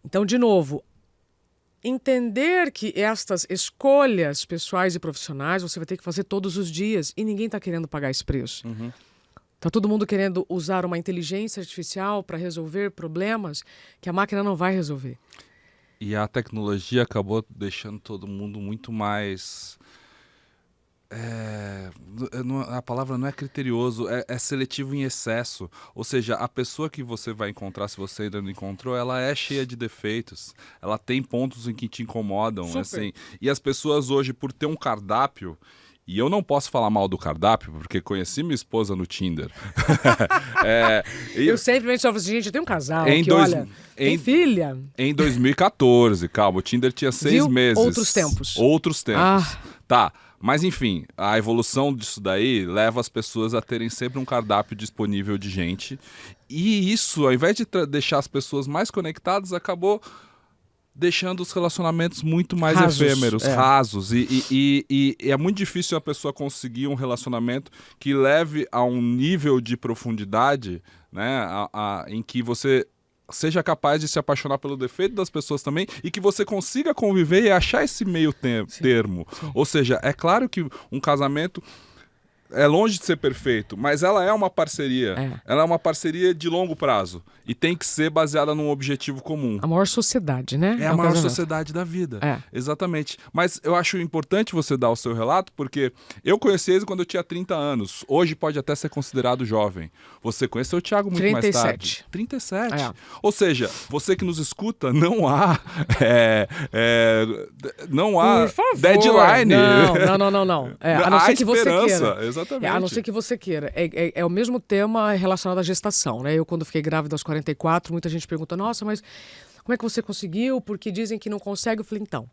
Então, de novo, entender que estas escolhas pessoais e profissionais você vai ter que fazer todos os dias e ninguém está querendo pagar esse preço. Tá todo mundo querendo usar uma inteligência artificial para resolver problemas que a máquina não vai resolver. E a tecnologia acabou deixando todo mundo muito mais... a palavra não é criterioso, é seletivo em excesso. Ou seja, a pessoa que você vai encontrar, se você ainda não encontrou, ela é cheia de defeitos. Ela tem pontos em que te incomodam. Super. Assim. E as pessoas hoje, por ter um cardápio... E eu não posso falar mal do cardápio, porque conheci minha esposa no Tinder. Eu sempre falo assim, gente, eu tenho um casal tem em filha. Em 2014, calma, o Tinder tinha 6 meses. Outros tempos. Outros tempos. Tá, mas enfim, a evolução disso daí leva as pessoas a terem sempre um cardápio disponível de gente. E isso, ao invés de deixar as pessoas mais conectadas, acabou deixando os relacionamentos muito mais efêmeros, rasos. E é muito difícil a pessoa conseguir um relacionamento que leve a um nível de profundidade, né, em que você seja capaz de se apaixonar pelo defeito das pessoas também e que você consiga conviver e achar esse meio termo. Sim. Ou seja, é claro que um casamento é longe de ser perfeito, mas ela é uma parceria. Ela é uma parceria de longo prazo e tem que ser baseada num objetivo comum. A maior sociedade, né? É a maior sociedade da vida. Exatamente. Mas eu acho importante você dar o seu relato, porque eu conheci ele quando eu tinha 30 anos. Hoje pode até ser considerado jovem. Você conheceu o Thiago muito 37. Mais tarde. 37. Ou seja, você que nos escuta, não há Por favor. Deadline. Não. A não ser que você queira. Exatamente. A não ser que você queira. É o mesmo tema relacionado à gestação, né? Eu, quando fiquei grávida aos 44, muita gente pergunta, nossa, mas como é que você conseguiu? Porque dizem que não consegue. Eu falei, então,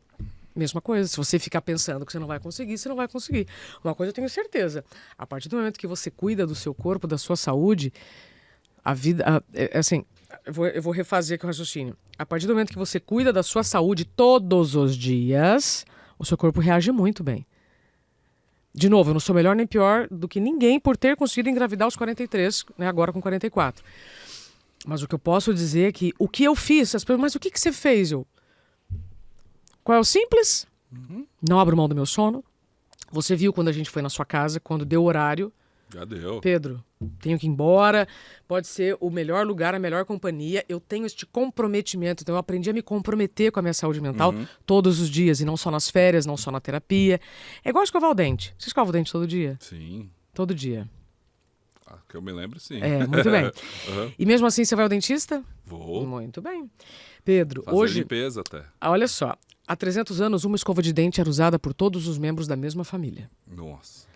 mesma coisa. Se você ficar pensando que você não vai conseguir, você não vai conseguir. Uma coisa eu tenho certeza. A partir do momento que você cuida do seu corpo, da sua saúde, a vida... assim, eu vou refazer aqui o raciocínio. A partir do momento que você cuida da sua saúde todos os dias, o seu corpo reage muito bem. De novo, eu não sou melhor nem pior do que ninguém por ter conseguido engravidar aos 43, né, agora com 44. Mas o que eu posso dizer é que o que eu fiz, as pessoas, mas o que você fez? Qual é o simples? Não abro mão do meu sono. Você viu quando a gente foi na sua casa, quando deu o horário. Já deu. Pedro, tenho que ir embora, pode ser o melhor lugar, a melhor companhia. Eu tenho este comprometimento, então eu aprendi a me comprometer com a minha saúde mental todos os dias, e não só nas férias, não só na terapia. É igual escovar o dente. Você escova o dente todo dia? Sim. Todo dia. Que eu me lembro, sim. Muito bem. E mesmo assim você vai ao dentista? Vou. Muito bem. Pedro, fazer hoje... limpeza até. Olha só, há 300 anos uma escova de dente era usada por todos os membros da mesma família. Nossa.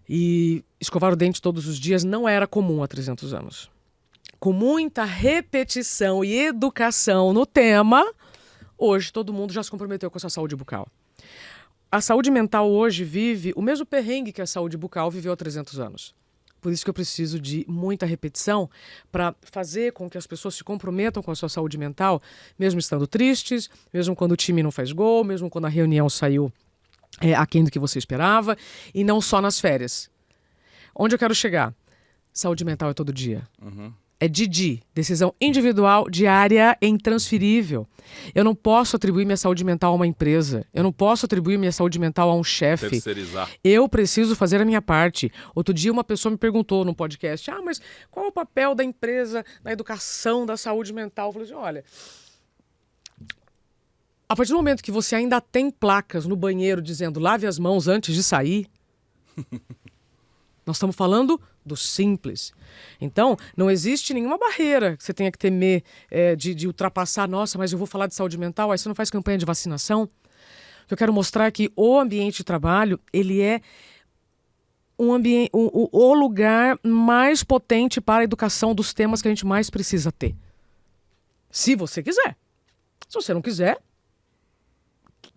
E escovar o dente todos os dias não era comum há 300 anos. Com muita repetição e educação no tema, hoje todo mundo já se comprometeu com a sua saúde bucal. A saúde mental hoje vive o mesmo perrengue que a saúde bucal viveu há 300 anos. Por isso que eu preciso de muita repetição para fazer com que as pessoas se comprometam com a sua saúde mental, mesmo estando tristes, mesmo quando o time não faz gol, mesmo quando a reunião saiu aquém do que você esperava, e não só nas férias. Onde eu quero chegar? Saúde mental é todo dia. É decisão individual, diária e intransferível. Eu não posso atribuir minha saúde mental a uma empresa. Eu não posso atribuir minha saúde mental a um chefe. Terceirizar. Eu preciso fazer a minha parte. Outro dia uma pessoa me perguntou no podcast, mas qual é o papel da empresa na educação da saúde mental? Eu falei assim, olha... A partir do momento que você ainda tem placas no banheiro dizendo lave as mãos antes de sair, nós estamos falando do simples. Então, não existe nenhuma barreira que você tenha que temer de ultrapassar. Nossa, mas eu vou falar de saúde mental, aí você não faz campanha de vacinação. Eu quero mostrar que o ambiente de trabalho, ele é o lugar mais potente para a educação dos temas que a gente mais precisa ter. Se você quiser. Se você não quiser...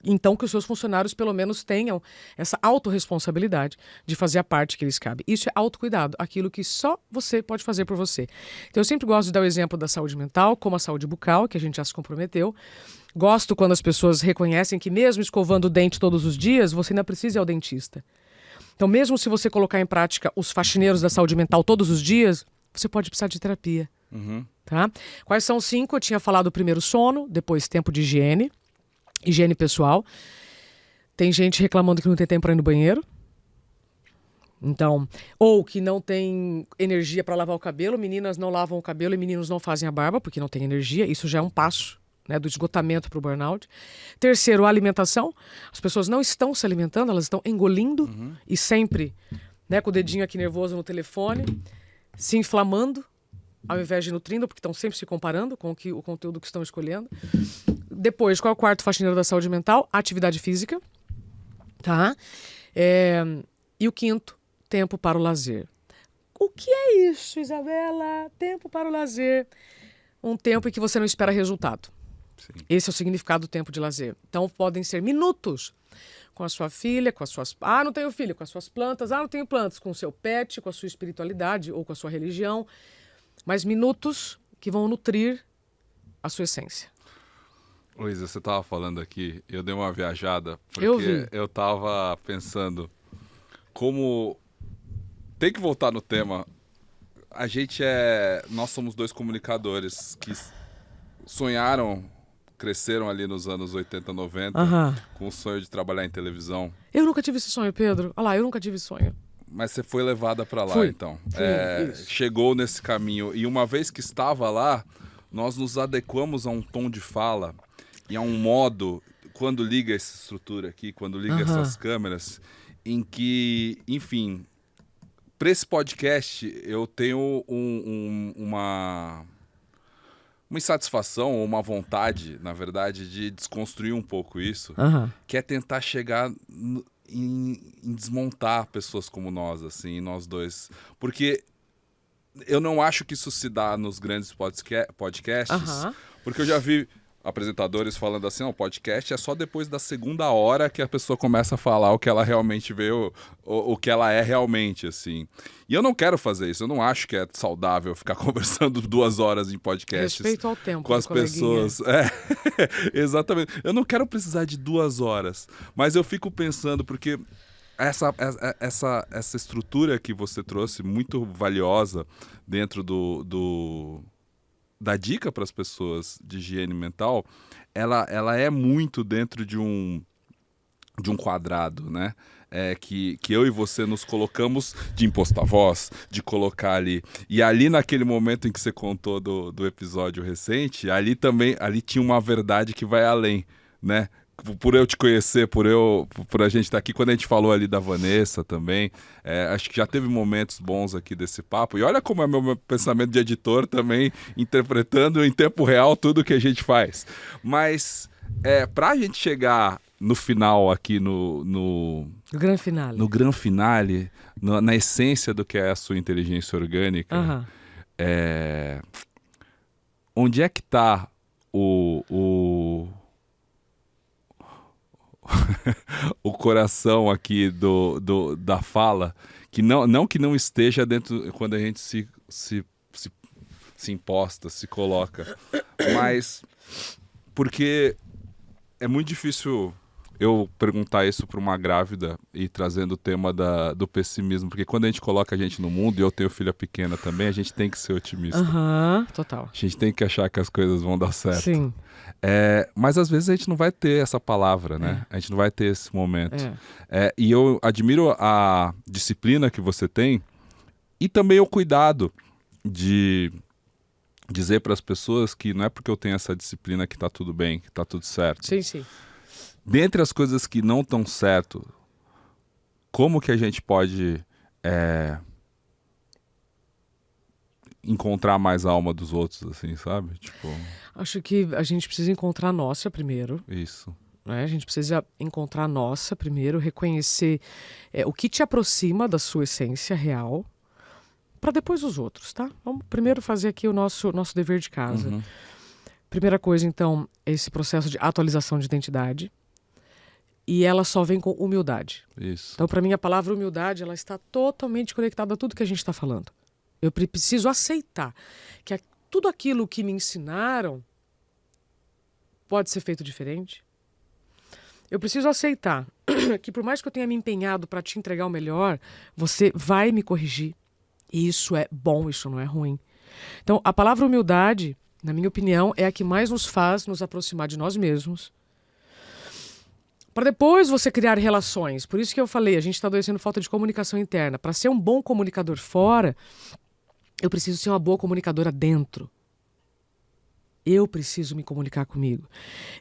então que os seus funcionários pelo menos tenham essa autorresponsabilidade de fazer a parte que lhes cabe. Isso é autocuidado, aquilo que só você pode fazer por você. Então eu sempre gosto de dar o exemplo da saúde mental, como a saúde bucal, que a gente já se comprometeu. Gosto quando as pessoas reconhecem que mesmo escovando o dente todos os dias, você ainda precisa ir ao dentista. Então mesmo se você colocar em prática os faxineiros da saúde mental todos os dias, você pode precisar de terapia. Tá? Quais são os 5? Eu tinha falado primeiro sono, depois tempo de higiene pessoal. Tem gente reclamando que não tem tempo para ir no banheiro. Então, ou que não tem energia para lavar o cabelo. Meninas não lavam o cabelo e meninos não fazem a barba porque não tem energia. Isso já é um passo, né, do esgotamento para o burnout. Terceiro, a alimentação. As pessoas não estão se alimentando, elas estão engolindo e sempre, né, com o dedinho aqui nervoso no telefone, se inflamando, ao invés de nutrindo, porque estão sempre se comparando com o conteúdo que estão escolhendo. Depois, qual é o quarto faxineiro da saúde mental? Atividade física. Tá? E o quinto, tempo para o lazer. O que é isso, Isabela? Tempo para o lazer. Um tempo em que você não espera resultado. Sim. Esse é o significado do tempo de lazer. Então, podem ser minutos com a sua filha, com as suas... Ah, não tenho filho, com as suas plantas. Ah, não tenho plantas. Com o seu pet, com a sua espiritualidade ou com a sua religião. Mas minutos que vão nutrir a sua essência. Luísa, você estava falando aqui, eu dei uma viajada, Eu vi. porque eu estava pensando como... Tem que voltar no tema. Nós somos 2 comunicadores que sonharam, cresceram ali nos anos 80, 90, com o sonho de trabalhar em televisão. Eu nunca tive esse sonho, Pedro. Olha lá, eu nunca tive esse sonho. Mas você foi levada para lá, Fui. então. Isso. Chegou nesse caminho. E uma vez que estava lá, nós nos adequamos a um tom de fala e a um modo, quando liga essa estrutura aqui, quando liga essas câmeras, em que, enfim, para esse podcast eu tenho uma insatisfação, ou uma vontade, na verdade, de desconstruir um pouco isso, que é tentar chegar... Em desmontar pessoas como nós, assim, nós dois. Porque eu não acho que isso se dá nos grandes podcasts, porque eu já vi apresentadores falando assim, o podcast é só depois da 2ª hora que a pessoa começa a falar o que ela realmente veio, o que ela é realmente, assim. E eu não quero fazer isso, eu não acho que é saudável ficar conversando 2 horas em podcasts. Respeito ao tempo com as pessoas. Exatamente. Eu não quero precisar de 2 horas, mas eu fico pensando, porque essa estrutura que você trouxe, muito valiosa dentro da dica para as pessoas de higiene mental, ela é muito dentro de um quadrado, né? Que eu e você nos colocamos de impostar voz, de colocar ali. E ali naquele momento em que você contou do episódio recente, ali tinha uma verdade que vai além, né? Por eu te conhecer, por a gente estar aqui, quando a gente falou ali da Vanessa também, acho que já teve momentos bons aqui desse papo. E olha como é meu pensamento de editor também, interpretando em tempo real tudo que a gente faz. Mas para a gente chegar no final aqui, no Gran finale. No gran finale, na essência do que é a sua inteligência orgânica, onde é que está o coração aqui da fala, que não que não esteja dentro quando a gente se imposta, se coloca, mas porque é muito difícil eu perguntar isso para uma grávida e trazendo o tema do pessimismo, porque quando a gente coloca a gente no mundo, e eu tenho filha pequena também, a gente tem que ser otimista. Total. A gente tem que achar que as coisas vão dar certo. Sim. Mas às vezes a gente não vai ter essa palavra, né? A gente não vai ter esse momento. E eu admiro a disciplina que você tem e também o cuidado de dizer para as pessoas que não é porque eu tenho essa disciplina que tá tudo bem, que tá tudo certo. Sim, sim. Dentre as coisas que não estão certo, como que a gente pode encontrar mais a alma dos outros, assim, sabe? Tipo... Acho que a gente precisa encontrar a nossa primeiro. Isso. Né? A gente precisa encontrar a nossa primeiro, reconhecer o que te aproxima da sua essência real, para depois os outros, tá? Vamos primeiro fazer aqui o nosso dever de casa. Primeira coisa, então, é esse processo de atualização de identidade. e ela só vem com humildade. Isso. Então, para mim, a palavra humildade, ela está totalmente conectada a tudo que a gente está falando. Eu preciso aceitar que tudo aquilo que me ensinaram pode ser feito diferente. Eu preciso aceitar que por mais que eu tenha me empenhado para te entregar o melhor, você vai me corrigir. E isso é bom, isso não é ruim. Então, a palavra humildade, na minha opinião, é a que mais nos faz nos aproximar de nós mesmos. Para depois você criar relações. Por isso que eu falei, a gente está adoecendo falta de comunicação interna. Para ser um bom comunicador fora, eu preciso ser uma boa comunicadora dentro. Eu preciso me comunicar comigo.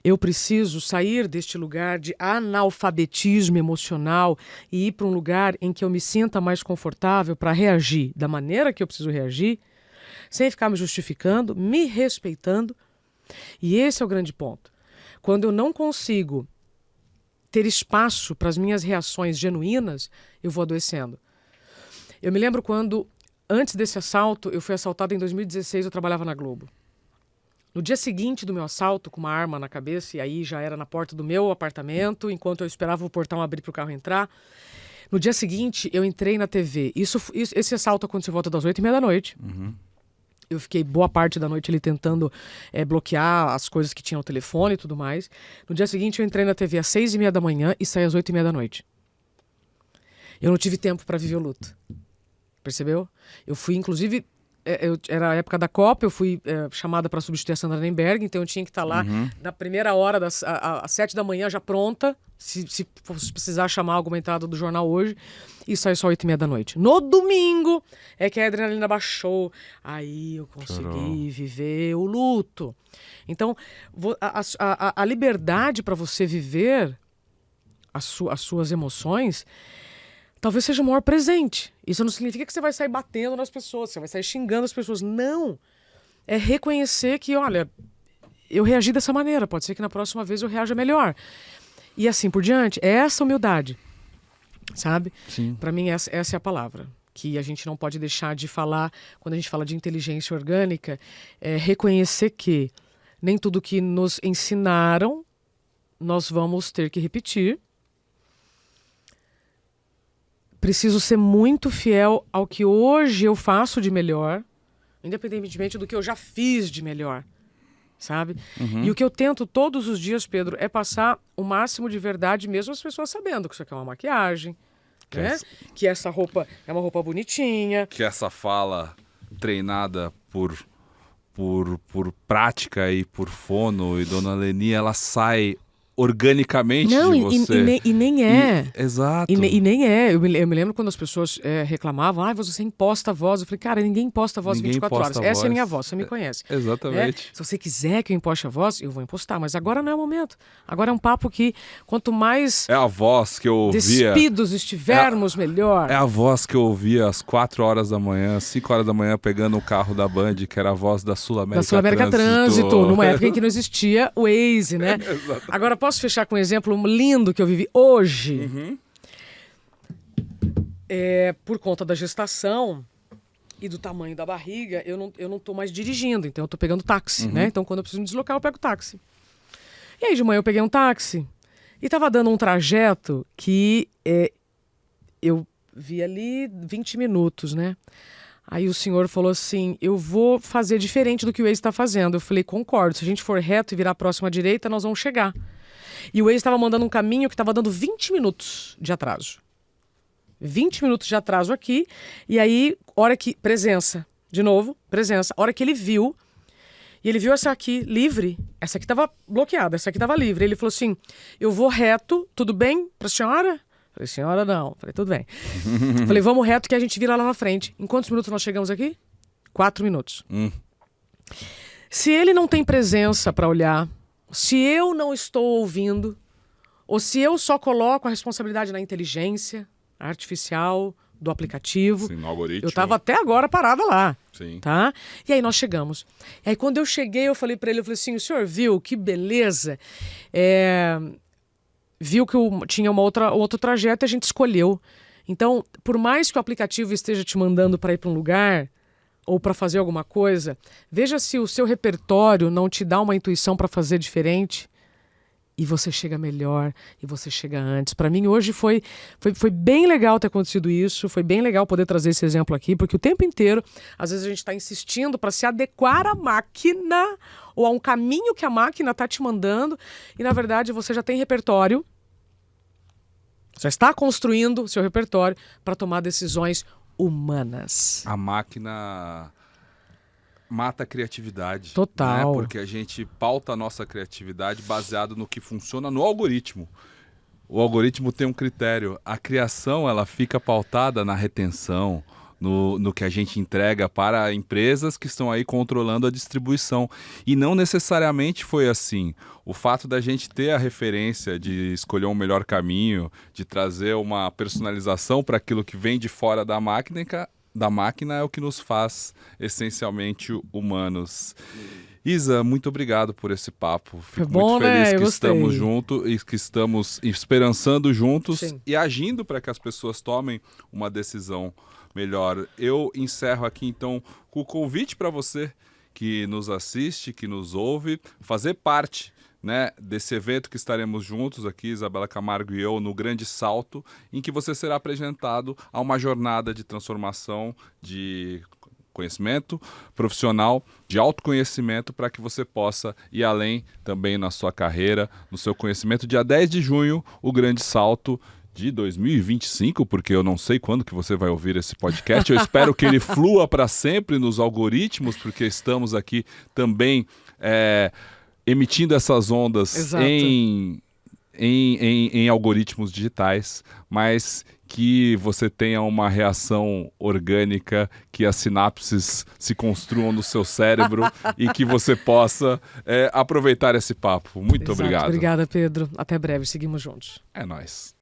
Eu preciso sair deste lugar de analfabetismo emocional e ir para um lugar em que eu me sinta mais confortável para reagir da maneira que eu preciso reagir, sem ficar me justificando, me respeitando. E esse é o grande ponto. Quando eu não consigo ter espaço para as minhas reações genuínas, eu vou adoecendo. Eu me lembro quando, antes desse assalto, eu fui assaltada em 2016, eu trabalhava na Globo. No dia seguinte do meu assalto, com uma arma na cabeça, e aí já era na porta do meu apartamento, enquanto eu esperava o portão abrir para o carro entrar, no dia seguinte eu entrei na TV. Esse assalto aconteceu por volta das 8h30 da noite. Eu fiquei boa parte da noite ali tentando bloquear as coisas que tinham no telefone e tudo mais. No dia seguinte eu entrei na TV às 6h30 da manhã e saí às 8h30 da noite. Eu não tive tempo para viver o luto. Percebeu? Eu fui, inclusive, era a época da Copa, eu fui chamada para substituir a Sandra Nemberg, então eu tinha que estar lá na primeira hora, às 7 da manhã, já pronta, se precisar chamar alguma entrada do jornal hoje, e saí só 8h30 da noite. No domingo é que a adrenalina baixou, aí eu consegui viver o luto. Então, a liberdade para você viver as suas emoções talvez seja o maior presente. Isso não significa que você vai sair batendo nas pessoas, você vai sair xingando as pessoas. Não. É reconhecer que, olha, eu reagi dessa maneira, pode ser que na próxima vez eu reaja melhor. E assim por diante. É essa humildade, sabe? Sim. Para mim, essa é a palavra que a gente não pode deixar de falar quando a gente fala de inteligência orgânica. É reconhecer que nem tudo que nos ensinaram nós vamos ter que repetir. Preciso ser muito fiel ao que hoje eu faço de melhor, independentemente do que eu já fiz de melhor, sabe? E o que eu tento todos os dias, Pedro, é passar o máximo de verdade, mesmo as pessoas sabendo que isso aqui é uma maquiagem, né? Que essa roupa é uma roupa bonitinha. Que essa fala treinada por prática e por fono e Dona Leni, ela sai organicamente de você. E nem é. Exato. E nem é. Eu me lembro quando as pessoas reclamavam, você imposta a voz. Eu falei, cara, ninguém imposta a voz 24 horas. Essa é a minha voz, você me conhece. Exatamente. Se você quiser que eu imposte a voz, eu vou impostar. Mas agora não é o momento. Agora é um papo que, quanto mais é a voz que eu ouvia, despidos estivermos, melhor. É a voz que eu ouvia às 4 horas da manhã, 5 horas da manhã, pegando o carro da Band, que era a voz da Sul-América Da Sul-América Trânsito, numa época em que não existia o Waze, né? Agora, posso fechar com um exemplo lindo que eu vivi hoje? Por conta da gestação e do tamanho da barriga, eu não tô mais dirigindo, então eu tô pegando táxi, né? Então, quando eu preciso me deslocar, eu pego táxi. E aí, de manhã, eu peguei um táxi e tava dando um trajeto que eu vi ali 20 minutos, né? Aí o senhor falou assim, eu vou fazer diferente do que o Waze está fazendo. Eu falei, concordo, se a gente for reto e virar a próxima direita, nós vamos chegar. E o Waze estava mandando um caminho que estava dando 20 minutos de atraso. 20 minutos de atraso aqui. E aí, presença. De novo, presença. A hora que ele viu, e ele viu essa aqui livre, essa aqui estava bloqueada, essa aqui estava livre. Ele falou assim, eu vou reto, tudo bem para a senhora? Falei, senhora, não. Falei, tudo bem. Falei, vamos reto que a gente vira lá na frente. Em quantos minutos nós chegamos aqui? 4 minutos. Se ele não tem presença para olhar, se eu não estou ouvindo, ou se eu só coloco a responsabilidade na inteligência artificial do aplicativo, sim, no algoritmo. Eu estava até agora parada lá. Sim. Tá? E aí nós chegamos. E aí quando eu cheguei, eu falei para ele, eu falei assim, o senhor viu que beleza? Viu que tinha outro trajeto e a gente escolheu. Então, por mais que o aplicativo esteja te mandando para ir para um lugar ou para fazer alguma coisa, veja se o seu repertório não te dá uma intuição para fazer diferente e você chega melhor, e você chega antes. Para mim, hoje foi bem legal ter acontecido isso, foi bem legal poder trazer esse exemplo aqui, porque o tempo inteiro, às vezes a gente está insistindo para se adequar à máquina ou a um caminho que a máquina está te mandando, e na verdade você já tem repertório, já está construindo o seu repertório para tomar decisões humanas. A máquina mata a criatividade. Total. Né? Porque a gente pauta a nossa criatividade baseado no que funciona no algoritmo. O algoritmo tem um critério. A criação, ela fica pautada na retenção, no que a gente entrega para empresas que estão aí controlando a distribuição. E não necessariamente foi assim. O fato da gente ter a referência de escolher um melhor caminho, de trazer uma personalização para aquilo que vem de fora da máquina é o que nos faz essencialmente humanos. Isa, muito obrigado por esse papo. Fico muito feliz que estamos juntos e que estamos esperançando juntos. Sim. E agindo para que as pessoas tomem uma decisão melhor. Eu encerro aqui então com o convite para você que nos assiste, que nos ouve, fazer parte, né, desse evento que estaremos juntos aqui, Isabela Camargo e eu, no Grande Salto, em que você será apresentado a uma jornada de transformação, de conhecimento profissional, de autoconhecimento, para que você possa ir além também na sua carreira, no seu conhecimento. Dia 10 de junho, o Grande Salto de 2025, porque eu não sei quando que você vai ouvir esse podcast. Eu espero que ele flua para sempre nos algoritmos, porque estamos aqui também emitindo essas ondas em algoritmos digitais, mas que você tenha uma reação orgânica, que as sinapses se construam no seu cérebro e que você possa aproveitar esse papo. Muito obrigado. Obrigada, Pedro. Até breve. Seguimos juntos. É nóis.